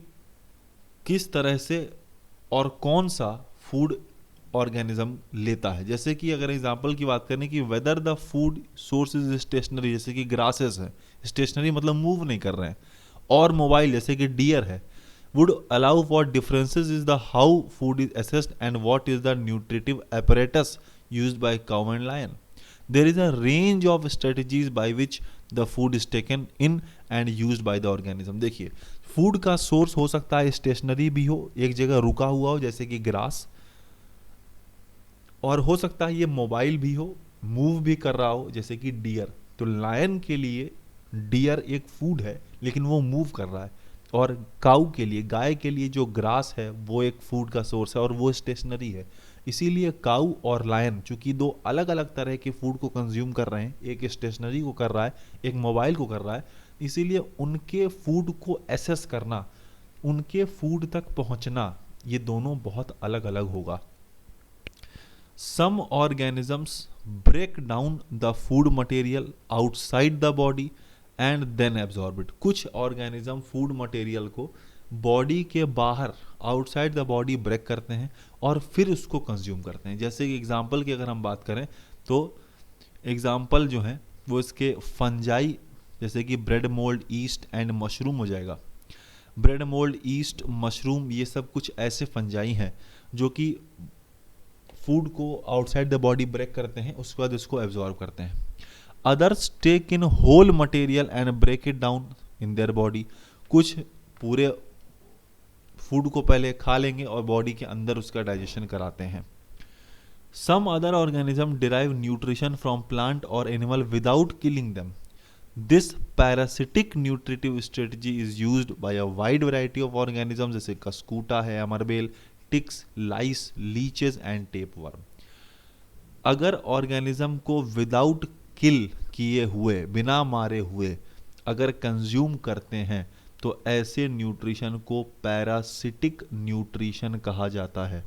किस तरह से और कौन सा फूड ऑर्गेनिज्म लेता है। जैसे कि अगर एग्जांपल की बात करें कि whether the food source is stationary, जैसे कि ग्रासेस है, स्टेशनरी मतलब मूव नहीं कर रहे हैं, और मोबाइल जैसे कि डियर है, would allow for differences is the how food is assessed and what is the nutritive apparatus used by cow and lion. There is a range of strategies by which the food is taken in and used by the organism। देखिए food का source हो सकता है stationery भी हो, एक जगह रुका हुआ हो जैसे कि ग्रास, और हो सकता है ये मोबाइल भी हो, मूव भी कर रहा हो जैसे कि डियर। तो लायन के लिए डियर एक फूड है लेकिन वो मूव कर रहा है, और काऊ के लिए, गाय के लिए जो ग्रास है वो एक फूड का सोर्स है और वो स्टेशनरी है। इसीलिए काऊ और लायन चूंकि दो अलग अलग तरह के फूड को कंज्यूम कर रहे हैं, एक स्टेशनरी को कर रहा है, एक मोबाइल को कर रहा है, इसीलिए उनके फूड को एसेस करना, उनके फूड तक पहुंचना, ये दोनों बहुत अलग अलग होगा। Some organisms break down the food material outside the body and then absorb it. कुछ ऑर्गेनिज्म फूड मटेरियल को बॉडी के बाहर, आउटसाइड द बॉडी ब्रेक करते हैं और फिर उसको कंज्यूम करते हैं। जैसे कि एग्जांपल की अगर हम बात करें तो एग्जांपल जो है वो इसके फंजाई, जैसे कि bread mould, east and mushroom हो जाएगा। ब्रेड मोल्ड, ईस्ट, मशरूम, ये सब कुछ ऐसे फंजाई हैं जो कि फूड को आउटसाइड द बॉडी ब्रेक करते हैं, उसके बाद इसको एब्जॉर्ब करते हैं। Others take in whole material and break it down in their body, कुछ पूरे फूड को पहले खा लेंगे और बॉडी के अंदर उसका डाइजेशन कराते हैं। Some other organism derive nutrition from plant और animal without killing them. This parasitic nutritive strategy is used by a wide variety of organism, जैसे कस्कूटा है, अमरबेल, ticks, lice, leeches and tapeworm. अगर ऑर्गेनिज्म को without kill किए हुए, बिना मारे हुए अगर कंज्यूम करते हैं तो ऐसे न्यूट्रिशन को पैरासिटिक न्यूट्रिशन कहा जाता है।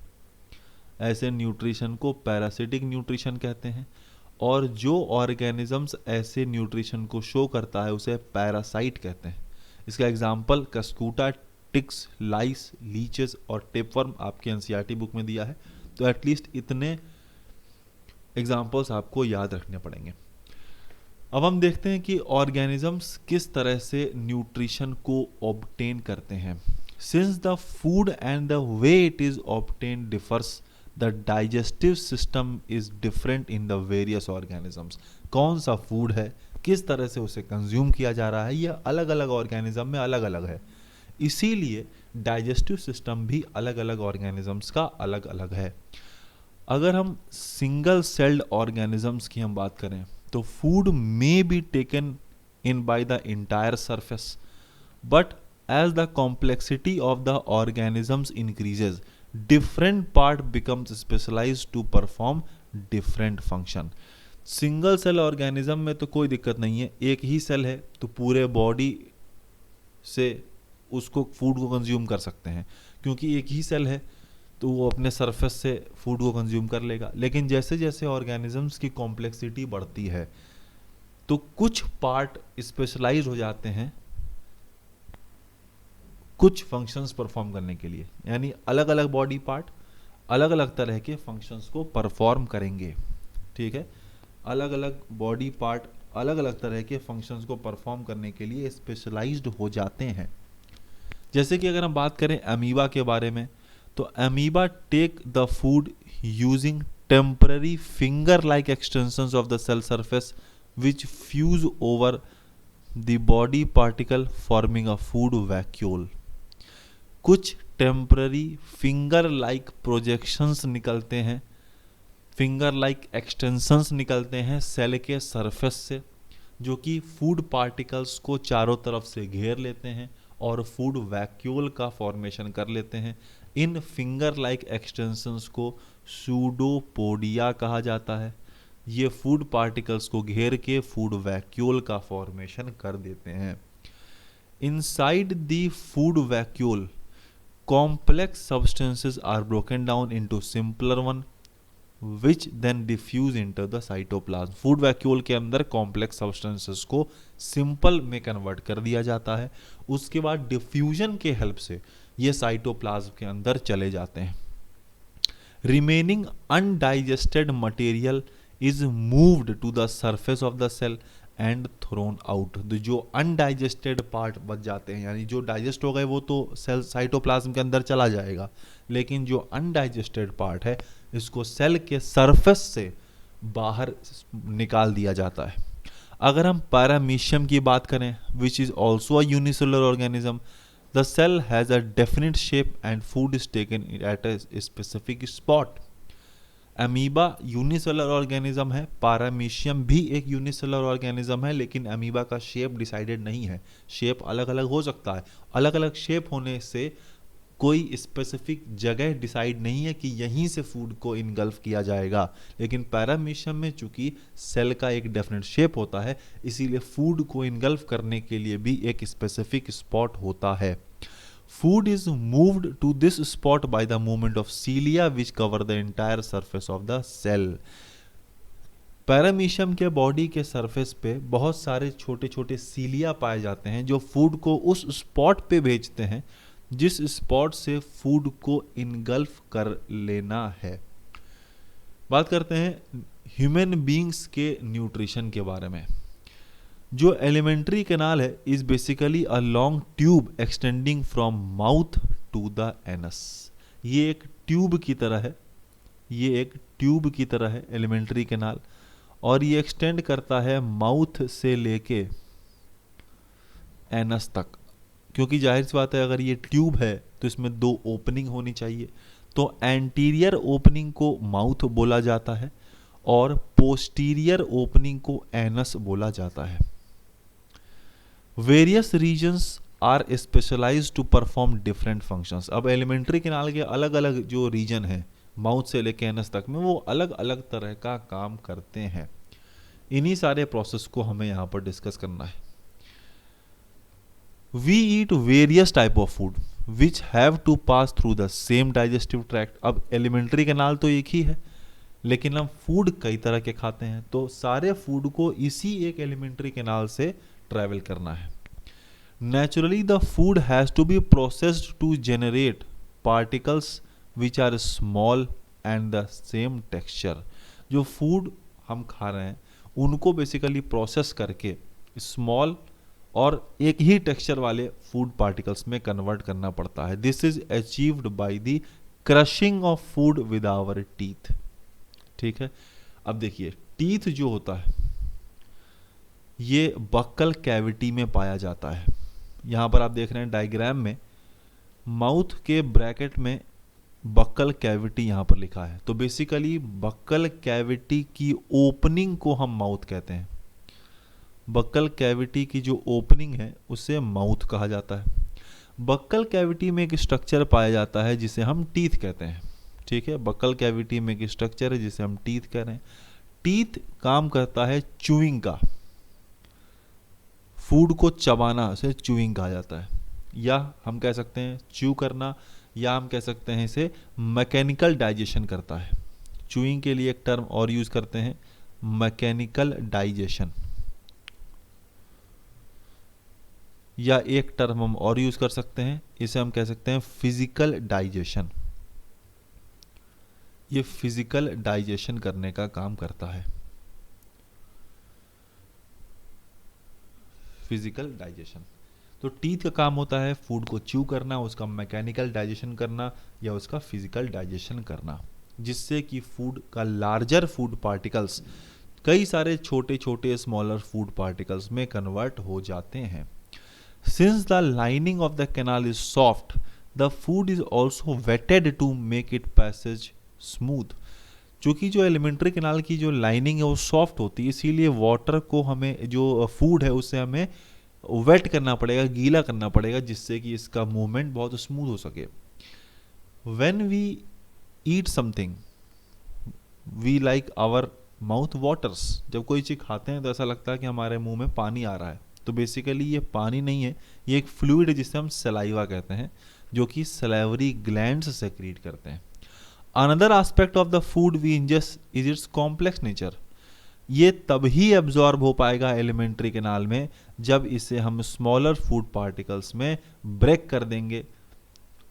ऐसे न्यूट्रिशन को पैरासिटिक न्यूट्रिशन कहते हैं। और जो ऑर्गेनिजम्स ऐसे न्यूट्रिशन को शो करता है उसे पैरासाइट कहते हैं। इसका एग्जांपल कस्कूटा, टिक्स, लाइस, लीचेस और टेपवर्म आपके एनसीईआरटी बुक में दिया है। तो एटलीस्ट इतने एग्जांपल्स आपको याद रखने पड़ेंगे। अब हम देखते हैं कि ऑर्गेनिजम्स किस तरह से न्यूट्रिशन को ऑब्टेन करते हैं। Since the food and the way it is obtain differs, the digestive system is different in the various organisms. कौन सा फूड है, किस तरह से उसे कंज्यूम किया जा रहा है, यह अलग अलग ऑर्गेनिज्म में अलग अलग है। इसीलिए डाइजेस्टिव सिस्टम भी अलग अलग ऑर्गेनिजम्स का अलग अलग है। अगर हम सिंगल सेल्ड ऑर्गेनिजम्स की हम बात करें तो food may be taken in by the entire surface, but as the complexity of the organisms increases, different part becomes specialized to perform different function. Single cell organism में तो कोई दिक्कत नहीं है, एक ही सेल है तो पूरे बॉडी से उसको फूड को कंज्यूम कर सकते हैं, क्योंकि एक ही सेल है तो वो अपने सरफेस से फूड को कंज्यूम कर लेगा। लेकिन जैसे जैसे ऑर्गेनिजम्स की कॉम्प्लेक्सिटी बढ़ती है तो कुछ पार्ट स्पेशलाइज हो जाते हैं कुछ फंक्शंस परफॉर्म करने के लिए, यानी अलग अलग बॉडी पार्ट अलग अलग तरह के फंक्शंस को परफॉर्म करेंगे। ठीक है, अलग अलग बॉडी पार्ट अलग अलग तरह के फंक्शंस को परफॉर्म करने के लिए स्पेशलाइज्ड हो जाते हैं। जैसे कि अगर हम बात करें अमीबा के बारे में, तो amoeba take the food using temporary finger like extensions of the cell surface which fuse over the body particle forming a food vacuole. कुछ टेम्पररी फिंगर लाइक प्रोजेक्शंस निकलते हैं, फिंगर लाइक एक्सटेंशंस निकलते हैं cell के surface से, जो कि food particles को चारों तरफ से घेर लेते हैं और फूड वैक्यूल का फॉर्मेशन कर लेते हैं। इन फिंगर लाइक एक्सटेंशंस को सूडोपोडिया कहा जाता है। ये फूड पार्टिकल्स को घेर के फूड वैक्यूल का फॉर्मेशन कर देते हैं। Inside the food vacuole complex substances are broken down into simpler one which then diffuse into the cytoplasm. Food vacuole के अंदर कॉम्प्लेक्स सब्सटेंसेस को सिंपल में कन्वर्ट कर दिया जाता है, उसके बाद डिफ्यूजन के हेल्प से ये साइटोप्लाज्म के अंदर चले जाते हैं। Remaining undigested material is moved to the surface of the cell and thrown out. जो अनडाइजेस्टेड पार्ट बच जाते हैं, यानी जो डाइजेस्ट हो गए वो तो सेल साइटोप्लाज्म के अंदर चला जाएगा, लेकिन जो अनडाइजेस्टेड पार्ट है इसको सेल के सरफेस से बाहर निकाल दिया जाता है। अगर हम पैरामीशियम की बात करें, which is also a unicellular organism, the cell has a definite shape and food is taken at a specific spot. Amoeba unicellular organism है, पैरामीशियम भी एक यूनिसेलुलर ऑर्गेनिज्म है, लेकिन अमीबा का शेप डिसाइडेड नहीं है, शेप अलग अलग हो सकता है। अलग अलग शेप होने से कोई स्पेसिफिक जगह डिसाइड नहीं है कि यहीं से फूड को इनगल्फ किया जाएगा, लेकिन पैरामीशियम में चूंकि सेल का एक डेफिनेट शेप होता है, इसीलिए फूड को इनगल्फ करने के लिए भी एक स्पेसिफिक स्पॉट होता है। Food is moved to this spot by the movement of cilia which cover the entire surface of the cell. Paramecium के बॉडी के सरफेस पे बहुत सारे छोटे छोटे सीलिया पाए जाते हैं जो फूड को उस स्पॉट पे भेजते हैं जिस स्पॉट से फूड को इनगल्फ कर लेना है। बात करते हैं ह्यूमन बींग्स के न्यूट्रिशन के बारे में। जो एलिमेंट्री कैनाल है is basically a long tube extending from mouth to the anus. ये एक ट्यूब की तरह है, ये एक ट्यूब की तरह है एलिमेंट्री कैनाल, और ये एक्सटेंड करता है माउथ से लेके एनस तक, क्योंकि जाहिर सी बात है अगर ये ट्यूब है तो इसमें दो ओपनिंग होनी चाहिए। तो एंटीरियर ओपनिंग को माउथ बोला जाता है और पोस्टीरियर ओपनिंग को एनस बोला जाता है। Various regions are specialised to perform different functions. अब एलिमेंट्री कैनाल के अलग अलग जो रीजन है माउथ से लेकर एनस तक में, वो अलग अलग तरह का काम करते हैं। इन्हीं सारे प्रोसेस को हमें यहाँ पर डिस्कस करना है। We eat various type of food which have to pass through the same digestive tract। अब एलिमेंट्री कैनाल तो एक ही है, लेकिन हम फूड कई तरह के खाते हैं, तो सारे फूड को इसी एक एलिमेंट्री कैनाल से ट्रैवल करना है। Naturally the food has to be processed to generate particles which are small and the same texture. जो फूड हम खा रहे हैं उनको बेसिकली प्रोसेस करके स्मॉल और एक ही टेक्सचर वाले फूड पार्टिकल्स में कन्वर्ट करना पड़ता है। This is achieved by the crushing of food with our teeth. ठीक है, अब देखिए टीथ जो होता है ये बक्कल कैविटी में पाया जाता है। यहां पर आप देख रहे हैं डायग्राम में माउथ के ब्रैकेट में बक्कल कैविटी यहां पर लिखा है। तो बेसिकली बक्कल कैविटी की ओपनिंग को हम माउथ कहते हैं। बक्कल कैविटी की जो ओपनिंग है उसे माउथ कहा जाता है। बक्कल कैविटी में एक स्ट्रक्चर पाया जाता है जिसे हम टीथ कहते हैं। ठीक है, बक्कल कैविटी में एक स्ट्रक्चर है जिसे हम टीथ कह रहे हैं। टीथ काम करता है च्यूइंग का, फूड को चबाना उसे च्यूइंग कहा जाता है, या हम कह सकते हैं च्यू करना, या हम कह सकते हैं इसे मैकेनिकल डाइजेशन करता है। च्यूइंग के लिए एक टर्म और यूज करते हैं, मैकेनिकल डाइजेशन, या एक टर्म हम और यूज कर सकते हैं, इसे हम कह सकते हैं फिजिकल डाइजेशन। ये फिजिकल डाइजेशन करने का काम करता है, फिजिकल डाइजेशन। तो टीथ का काम होता है फूड को च्यू करना, उसका मैकेनिकल डाइजेशन करना या उसका फिजिकल डाइजेशन करना, जिससे कि फूड का लार्जर फूड पार्टिकल्स कई सारे छोटे छोटे स्मॉलर फूड पार्टिकल्स में कन्वर्ट हो जाते हैं। Since the lining of the canal is soft, the food is also wetted to make it passage smooth। चूंकि जो एलिमेंट्री कैनाल की जो लाइनिंग है वो सॉफ्ट होती है, इसीलिए वाटर को हमें जो फूड है उससे हमें वेट करना पड़ेगा, गीला करना पड़ेगा, जिससे कि इसका मूवमेंट बहुत स्मूथ हो सके। When we eat something, we like our mouth waters। जब कोई चीज़ खाते हैं तो ऐसा लगता है कि हमारे मुंह में पानी आ रहा है। तो बेसिकली ये पानी नहीं है, ये एक फ्लूइड है जिसे हम सलाइवा कहते हैं, जो कि सलाइवरी ग्लैंड्स सेक्रीट करते हैं। Another aspect of the food we ingest is its complex nature. ये तभी एब्जॉर्ब हो पाएगा एलिमेंट्री कैनाल में जब इसे हम स्मॉलर फूड पार्टिकल्स में ब्रेक कर देंगे,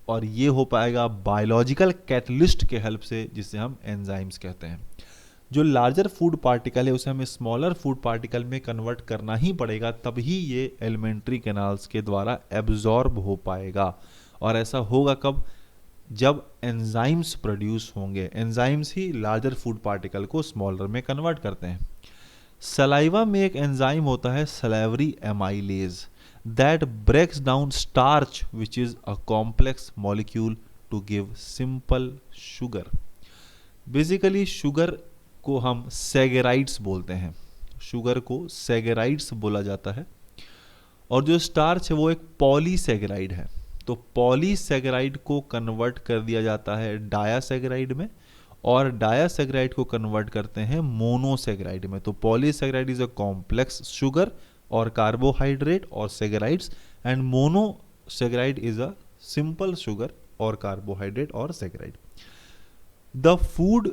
और ये हो पाएगा बायोलॉजिकल कैटलिस्ट के हेल्प से, जिसे हम एंजाइम्स कहते हैं। जो लार्जर फूड पार्टिकल है उसे हमें स्मॉलर फूड पार्टिकल में कन्वर्ट करना ही पड़ेगा, तभी ये एलिमेंट्री कैनाल्स के द्वारा एब्जॉर्ब हो पाएगा। और ऐसा होगा कब? जब एंजाइम्स प्रोड्यूस होंगे। एंजाइम्स ही लार्जर फूड पार्टिकल को स्मॉलर में कन्वर्ट करते हैं। सलाइवा में एक एंजाइम होता है salivary amylase that breaks down starch which is a complex molecule to give simple sugar. Basically sugar को हम सेगेराइड्स बोलते हैं, शुगर को सेगेराइड्स बोला जाता है, और जो स्टार्च है वो एक पॉलीसेगेराइड है। तो पॉलीसेगेराइड को कन्वर्ट कर दिया जाता है डायासेगेराइड में, और डायासेगेराइड को कन्वर्ट करते हैं मोनोसेगेराइड में। तो polysaccharide is a complex sugar और कार्बोहाइड्रेट और saccharides, and monosaccharide is a simple sugar और कार्बोहाइड्रेट और saccharide. The food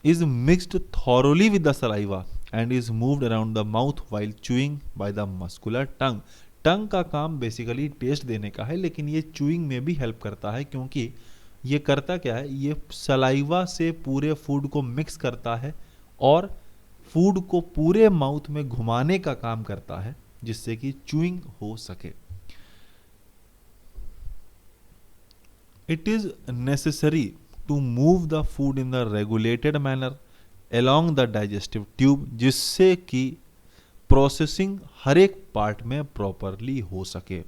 is mixed thoroughly with the saliva and is moved around the mouth while chewing by the muscular tongue। टंग का काम basically test देने का है, लेकिन ये chewing में भी हेल्प करता है, क्योंकि ये करता क्या है, ये सलाइवा से पूरे फूड को मिक्स करता है और फूड को पूरे माउथ में घुमाने का काम करता है, जिससे कि चूइंग हो सके। It is necessary to move the food in the regulated manner along the digestive tube, जिससे कि प्रोसेसिंग हर एक पार्ट में प्रॉपरली हो सके।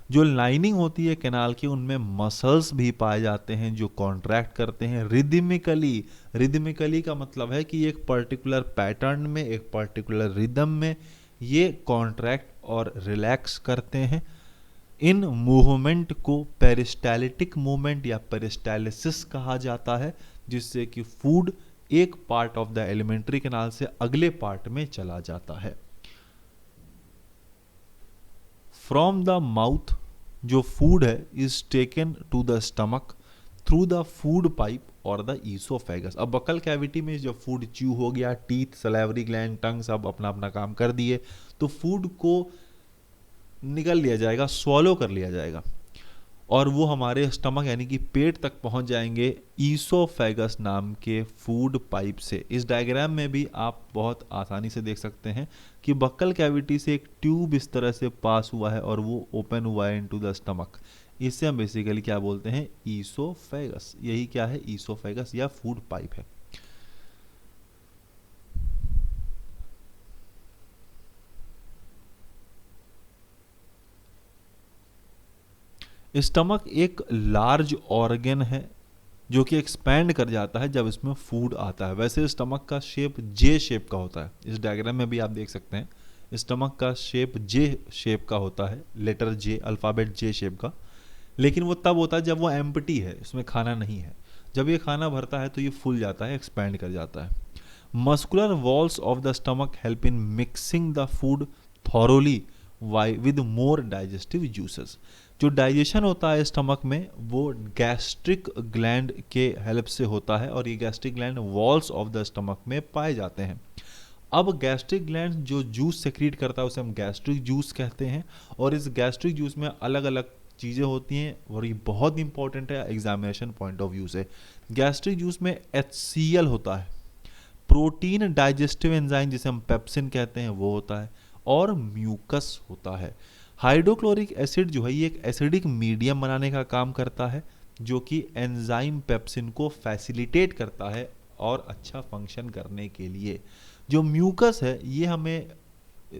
जो लाइनिंग होती है कैनाल की, उनमें मसल्स भी पाए जाते हैं जो कॉन्ट्रैक्ट करते हैं रिदमिकली। रिदमिकली का मतलब है कि एक पर्टिकुलर पैटर्न में, एक पर्टिकुलर रिदम में ये कॉन्ट्रैक्ट और रिलैक्स करते हैं। इन मूवमेंट को पेरिस्टालिटिक मूवमेंट या पेरिस्टालिसिस कहा जाता है, जिससे कि फूड एक part of the alimentary canal से अगले पार्ट में चला जाता है। फ्रॉम द माउथ जो फूड है is taken to the stomach through the food pipe और द ईसोफेगस। अब बकल कैविटी में जब फूड च्यू हो गया, टीथ, सलेवरी ग्लैंड, टंग सब अपना अपना काम कर दिए, तो फूड को निकल लिया जाएगा, स्वॉलो कर लिया जाएगा, और वो हमारे स्टमक यानी कि पेट तक पहुंच जाएंगे ईसोफेगस नाम के फूड पाइप से। इस डायग्राम में भी आप बहुत आसानी से देख सकते हैं कि बक्कल कैविटी से एक ट्यूब इस तरह से पास हुआ है और वो ओपन हुआ है इनटू द स्टमक। इससे हम बेसिकली क्या बोलते हैं, ईसोफेगस। यही क्या है, ईसोफेगस या फूड पाइप है। स्टमक एक लार्ज ऑर्गन है जो कि एक्सपैंड कर जाता है जब इसमें फूड आता है। वैसे स्टमक का शेप जे शेप का होता है, इस डायग्राम में भी आप देख सकते हैं स्टमक का शेप जे शेप का होता है, लेटर जे, अल्फ़ाबेट जे शेप का। लेकिन वो तब होता है जब वो एम्प्टी है, इसमें खाना नहीं है। जब ये खाना भरता है तो ये फूल जाता है, एक्सपैंड कर जाता है। Muscular walls of the stomach help in mixing the food thoroughly with more digestive juices. जो डाइजेशन होता है स्टमक में वो गैस्ट्रिक ग्लैंड के हेल्प से होता है, और ये gastric gland walls of the stomach में पाए जाते हैं। अब गैस्ट्रिक ग्लैंड जो जूस सेक्रीट करता है उसे हम गैस्ट्रिक जूस कहते हैं, और इस गैस्ट्रिक जूस में अलग अलग चीज़ें होती हैं और ये बहुत इंपॉर्टेंट है एग्जामिनेशन पॉइंट ऑफ व्यू से। गैस्ट्रिक जूस में HCl होता है, प्रोटीन डाइजेस्टिव एंजाइम जिसे हम पेप्सिन कहते हैं वो होता है, और म्यूकस होता है। हाइड्रोक्लोरिक एसिड जो है ये एक एसिडिक मीडियम बनाने का काम करता है, जो कि एंजाइम पेप्सिन को फैसिलिटेट करता है और अच्छा फंक्शन करने के लिए। जो म्यूकस है ये हमें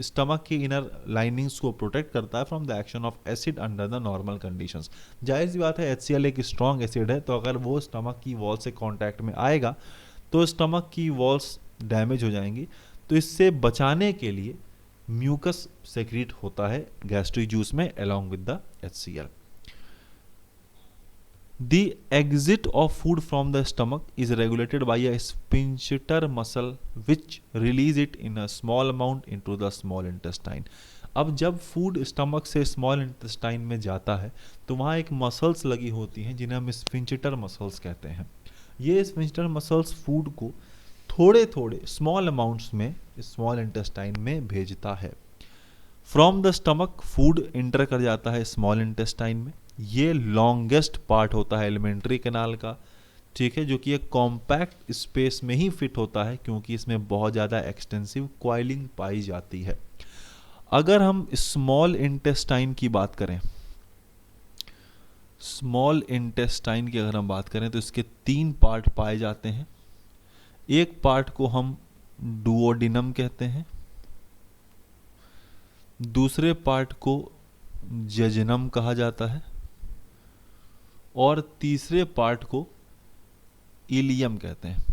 स्टमक की इनर लाइनिंग्स को प्रोटेक्ट करता है from the action of acid under the normal conditions. जाहिर सी बात है HCl एक स्ट्रॉन्ग एसिड है, तो अगर वो स्टमक की वॉल से कांटेक्ट में आएगा तो स्टमक की वॉल्स डैमेज हो जाएंगी। तो इससे बचाने के लिए म्यूकस सेक्रीट होता है गैस्ट्रिक जूस में along with the HCl. The exit of food from the stomach is regulated by a sphincter muscle which release it in a small amount into the small intestine. अब जब food stomach से small intestine में जाता है तो वहाँ एक muscles लगी होती हैं जिन्हें हम स्फिंक्टर मसल्स कहते हैं। ये स्फिंक्टर मसल्स फूड को थोड़े थोड़े स्मॉल अमाउंट्स में स्मॉल इंटेस्टाइन में भेजता है। From the stomach food inter कर जाता है स्मॉल इंटेस्टाइन में। ये लॉन्गेस्ट पार्ट होता है एलिमेंट्री कैनाल का, ठीक है, जो कि एक कॉम्पैक्ट स्पेस में ही फिट होता है क्योंकि इसमें बहुत ज़्यादा एक्सटेंसिव क्वाइलिंग पाई जाती है। अगर हम स्मॉल इंटेस्टाइन की बात करें, स्मॉल इंटेस्टाइन की अगर हम बात करें तो इसके 3 पार्ट पाए जाते हैं। एक पार्ट को हम डुओडिनम कहते हैं, दूसरे पार्ट को जेजुनम कहा जाता है, और तीसरे पार्ट को इलियम कहते हैं।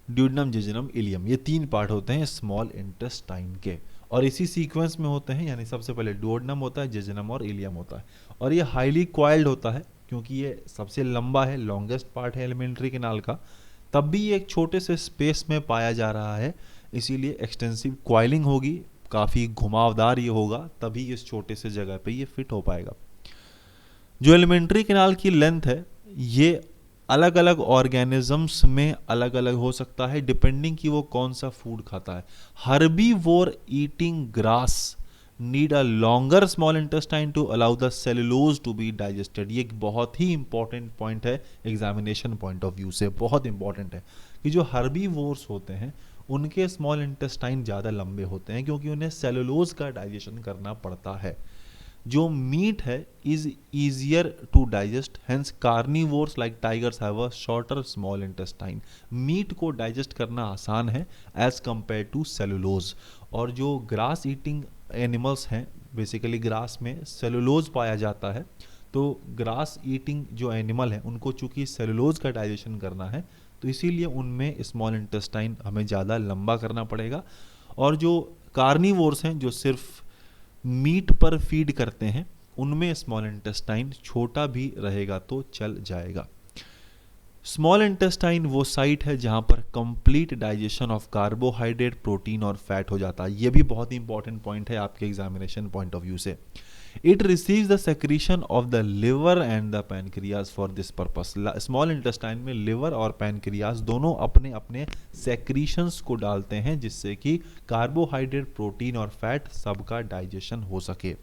ड्यूडेनम, जेजुनम, इलियम, ये 3 पार्ट होते हैं स्मॉल इंटेस्टाइन के, और इसी सीक्वेंस में होते हैं, यानी सबसे पहले डुओडेनम होता है, जेजुनम और इलियम होता है। और ये हाईली क्वाइल्ड होता है क्योंकि ये सबसे लंबा है, लॉन्गेस्ट पार्ट है एलिमेंट्री कैनाल का, तब भी ये एक छोटे से स्पेस में पाया जा रहा है, इसीलिए एक्सटेंसिव क्वाइलिंग होगी, काफ़ी घुमावदार ये होगा, तभी इस छोटे से जगह पे ये फिट हो पाएगा। जो एलिमेंट्री कैनाल की लेंथ है ये अलग अलग ऑर्गेनिजम्स में अलग अलग हो सकता है डिपेंडिंग कि वो कौन सा फूड खाता है। Herbivore eating grass need a longer small intestine to allow the cellulose to be digested. ये एक बहुत ही इंपॉर्टेंट पॉइंट है एग्जामिनेशन पॉइंट ऑफ व्यू से, बहुत इंपॉर्टेंट है कि जो हर्बीवोर्स होते हैं उनके स्मॉल इंटेस्टाइन ज़्यादा लंबे होते हैं क्योंकि उन्हें सेलुलोज का डाइजेशन करना पड़ता है। जो मीट है is easier to digest, hence carnivores like tigers have a shorter small intestine. Meat को डाइजेस्ट करना आसान है एज कंपेयर टू सेलुलोज। और जो ग्रास ईटिंग एनिमल्स हैं, बेसिकली ग्रास में सेलुलोज पाया जाता है, तो ग्रास ईटिंग जो एनिमल है उनको चूंकि सेलुलोज का डाइजेशन करना है, तो इसीलिए उनमें स्मॉल इंटेस्टाइन हमें ज़्यादा लंबा करना पड़ेगा। और जो कार्निवोर्स हैं जो सिर्फ मीट पर फीड करते हैं, उनमें स्मॉल इंटेस्टाइन छोटा भी रहेगा तो चल जाएगा। स्मॉल इंटेस्टाइन वो साइट है जहां पर complete digestion of carbohydrate, protein और फैट हो जाता है। ये भी बहुत ही इंपॉर्टेंट पॉइंट है आपके एग्जामिनेशन पॉइंट ऑफ व्यू से। It receives the secretion of the liver and the pancreas for this purpose. Small intestine में लिवर और पैनक्रियाज दोनों अपने अपने सेक्रीशंस को डालते हैं जिससे कि कार्बोहाइड्रेट, प्रोटीन और फैट सबका डाइजेशन हो सके।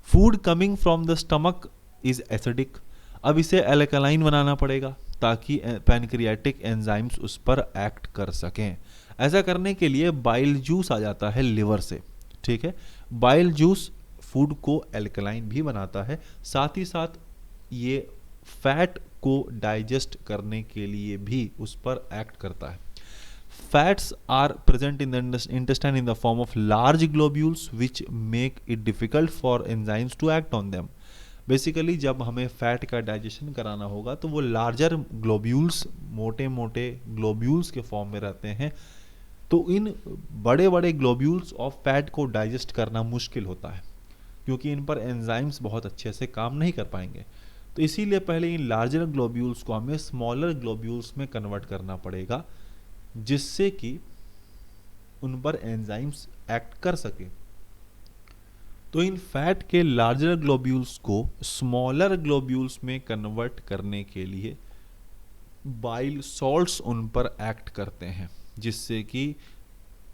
Food coming from the stomach is acidic. अब इसे एल्कलाइन बनाना पड़ेगा ताकि पैनक्रियाटिक एंजाइम्स उस पर एक्ट कर सकें। ऐसा करने के लिए बाइल जूस आ जाता है लिवर से, ठीक है। बाइल जूस फूड को एल्कलाइन भी बनाता है, साथ ही साथ ये फैट को डाइजेस्ट करने के लिए भी उस पर एक्ट करता है। Fats are present in the intestine in the form of large globules which make it difficult for enzymes to act on them. Basically जब हमें फैट का डाइजेशन कराना होगा तो वो लार्जर ग्लोब्यूल्स, मोटे मोटे ग्लोब्यूल्स के फॉर्म में रहते हैं, तो इन बड़े बड़े ग्लोब्यूल्स ऑफ फैट को डाइजेस्ट करना मुश्किल होता है क्योंकि इन पर एंजाइम्स बहुत अच्छे से काम नहीं कर पाएंगे। तो इसीलिए पहले इन लार्जर ग्लोब्यूल्स को हमें स्मॉलर ग्लोब्यूल्स में कन्वर्ट करना पड़ेगा जिससे कि उन पर एंजाइम्स एक्ट कर सके। तो इन फैट के लार्जर ग्लोब्यूल्स को स्मॉलर ग्लोब्यूल्स में कन्वर्ट करने के लिए बाइल सॉल्ट्स उन पर एक्ट करते हैं जिससे कि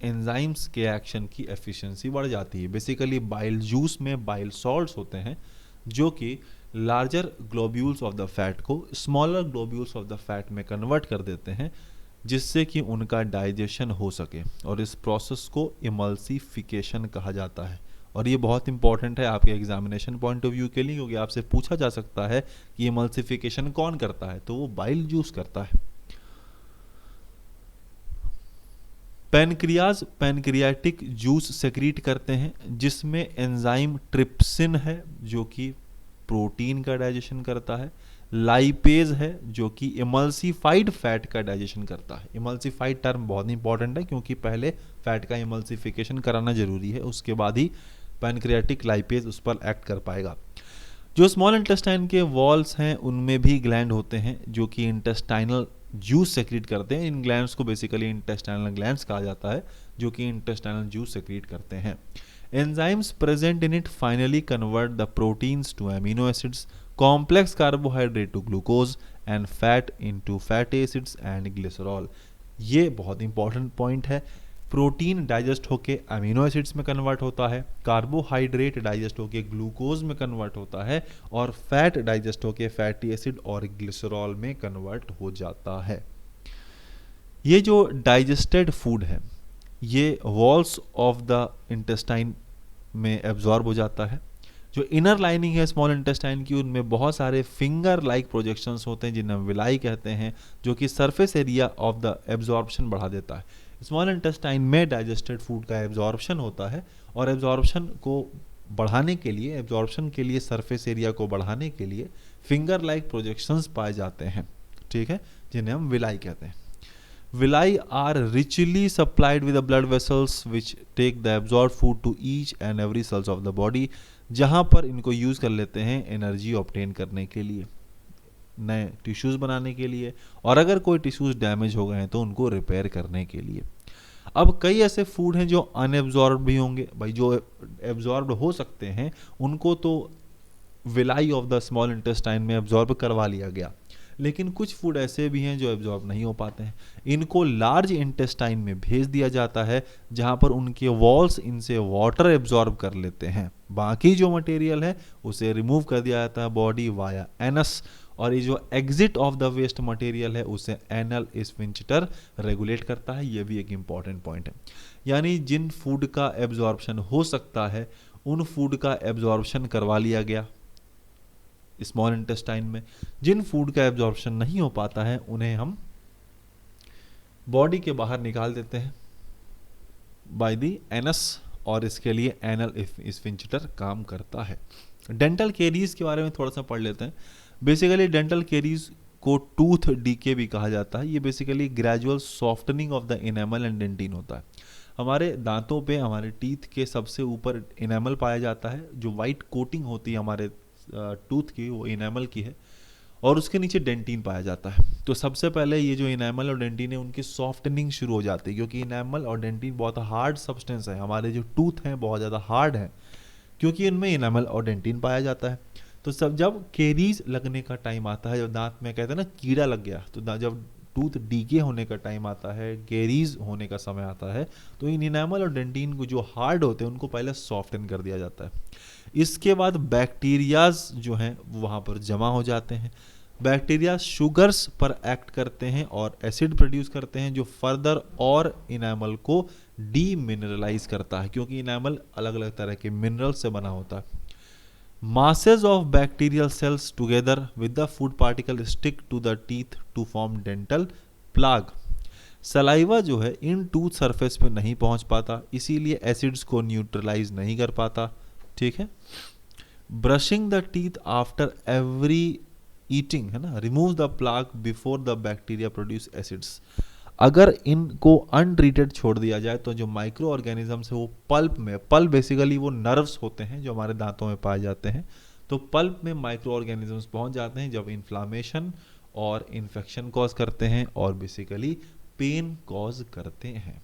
एंजाइम्स के एक्शन की एफिशिएंसी बढ़ जाती है। बेसिकली बाइल जूस में बाइल सॉल्ट्स होते हैं जो कि larger globules of the fat को smaller globules of the fat में कन्वर्ट कर देते हैं जिससे कि उनका डाइजेशन हो सके, और इस प्रोसेस को इमल्सिफिकेशन कहा जाता है। और ये बहुत इंपॉर्टेंट है आपके एग्जामिनेशन पॉइंट ऑफ व्यू के लिए क्योंकि आपसे पूछा जा सकता है कि इमल्सिफिकेशन कौन करता है, तो वो बाइल जूस करता है। पैनक्रियाज पैनक्रियाटिक जूस सेक्रीट करते हैं जिसमें एंजाइम ट्रिप्सिन है जो कि प्रोटीन का डाइजेशन करता है, लाइपेज है जो कि इमल्सिफाइड फैट का डाइजेशन करता है। इमल्सिफाइड टर्म बहुत इंपॉर्टेंट है क्योंकि पहले फैट का इमल्सिफिकेशन कराना जरूरी है, उसके बाद ही पैनक्रियाटिक लाइपेज उस पर एक्ट कर पाएगा। जो स्मॉल इंटेस्टाइन के वॉल्स हैं उनमें भी ग्लैंड होते हैं जो कि इंटेस्टाइनल जूस सेक्रीट करते हैं। इन ग्लैंड्स को बेसिकली इंटेस्टाइनल ग्लैंड्स कहा जाता है जो कि इंटेस्टाइनल जूस सेक्रीट करते हैं। Enzymes present in it finally convert the proteins to amino acids, complex carbohydrate to glucose and fat into fatty acids and glycerol. ये बहुत इंपॉर्टेंट पॉइंट है। प्रोटीन डाइजेस्ट होके अमीनो एसिड्स में convert होता है, carbohydrate digest होके glucose में convert होता है और फैट डाइजेस्ट होके फैटी एसिड और ग्लिसरॉल में कन्वर्ट हो जाता है। ये जो डाइजेस्टेड फूड है ये वॉल्स ऑफ द इंटेस्टाइन में एब्जॉर्ब हो जाता है। जो इनर लाइनिंग है स्मॉल इंटेस्टाइन की उनमें बहुत सारे फिंगर लाइक प्रोजेक्शंस होते हैं जिन्हें विलाई कहते हैं जो कि surface area of the absorption बढ़ा देता है। स्मॉल इंटेस्टाइन में डाइजेस्टेड फूड का एब्जॉर्प्शन होता है और एब्जॉर्प्शन को बढ़ाने के लिए, एब्जॉर्प्शन के लिए सरफेस एरिया को बढ़ाने के लिए फिंगर लाइक प्रोजेक्शंस पाए जाते हैं, ठीक है, जिन्हें हम विलाई कहते हैं। Villi are richly supplied with the blood vessels which take the absorbed food to each and every cells of the body, जहाँ पर इनको यूज़ कर लेते हैं एनर्जी ऑब्टेन करने के लिए, नए टिश्यूज़ बनाने के लिए, और अगर कोई टिश्यूज़ डैमेज हो गए हैं तो उनको रिपेयर करने के लिए। अब कई ऐसे फूड हैं जो अनएब्जॉर्ब भी होंगे भाई, जो एब्जॉर्ब हो सकते हैं उनको तो villi of the small intestine में एब्जॉर्ब करवा लिया गया, लेकिन कुछ फूड ऐसे भी हैं जो एब्जॉर्ब नहीं हो पाते हैं। इनको लार्ज इंटेस्टाइन में भेज दिया जाता है जहां पर उनके वॉल्स इनसे वाटर एब्जॉर्ब कर लेते हैं। बाकी जो मटेरियल है उसे रिमूव कर दिया जाता है बॉडी वाया एनस, और ये जो exit of the waste material है उसे एनल स्फिंक्टर रेगुलेट करता है। ये भी एक इंपॉर्टेंट पॉइंट है। यानी जिन फूड का एब्जॉर्प्शन हो सकता है उन फूड का एब्जॉर्प्शन करवा लिया गया स्मॉल इंटेस्टाइन में। जिन फूड का एब्जॉर्प्शन नहीं हो पाता है उन्हें हम बॉडी के बाहर निकाल देते हैं बाय द एनस, और इसके लिए एनल स्फिंक्टर काम करता है। डेंटल कैरीज के बारे में थोड़ा सा पढ़ लेते हैं। बेसिकली डेंटल कैरीज को टूथ डीके भी कहा जाता है। ये basically gradual softening of the enamel and dentin होता है। हमारे दांतों पे, हमारे टीथ के सबसे ऊपर इनेमल पाया जाता है, जो वाइट कोटिंग होती है हमारे टूथ की, वो इनेमल की है, और उसके नीचे डेंटिन पाया जाता है। तो सबसे पहले ये जो इनेमल और डेंटिन है उनकी सॉफ्टनिंग शुरू हो जाती है, क्योंकि इनेमल और डेंटिन बहुत हार्ड सब्सटेंस है। हमारे जो टूथ हैं बहुत ज़्यादा हार्ड हैं, क्योंकि इनमें इनेमल और डेंटिन पाया जाता है। तो सब जब केरीज लगने का टाइम आता है, जब दांत में कहते हैं ना कीड़ा लग गया, तो जब टूथ डीके होने का टाइम आता है, केरीज होने का समय आता है, तो इन इनेमल और डेंटिन को जो हार्ड होते हैं उनको पहले सॉफ्टन कर दिया जाता है। इसके बाद बैक्टीरियाज जो हैं वो वहाँ पर जमा हो जाते हैं। बैक्टीरिया शुगर्स पर एक्ट करते हैं और एसिड प्रोड्यूस करते हैं, जो फर्दर और इनेमल को डीमिनरलाइज करता है, क्योंकि इनेमल अलग अलग तरह के मिनरल से बना होता है। Masses of bacterial cells together with the food particle stick to the teeth to form dental plaque. Saliva जो है इन टूथ सरफेस पे नहीं पहुंच पाता, इसीलिए एसिड्स को न्यूट्रलाइज नहीं कर पाता। ठीक है। Brushing the teeth after every eating, है ना, remove the plaque before the bacteria produce acids. अगर इनको अनट्रीटेड छोड़ दिया जाए तो जो माइक्रो ऑर्गेनिजम्स है वो पल्प में, पल्प बेसिकली वो नर्व्स होते हैं जो हमारे दांतों में पाए जाते हैं, तो पल्प में माइक्रो ऑर्गेनिजम्स पहुंच जाते हैं जब इन्फ्लामेशन और इन्फेक्शन कॉज करते हैं और बेसिकली पेन कॉज करते हैं।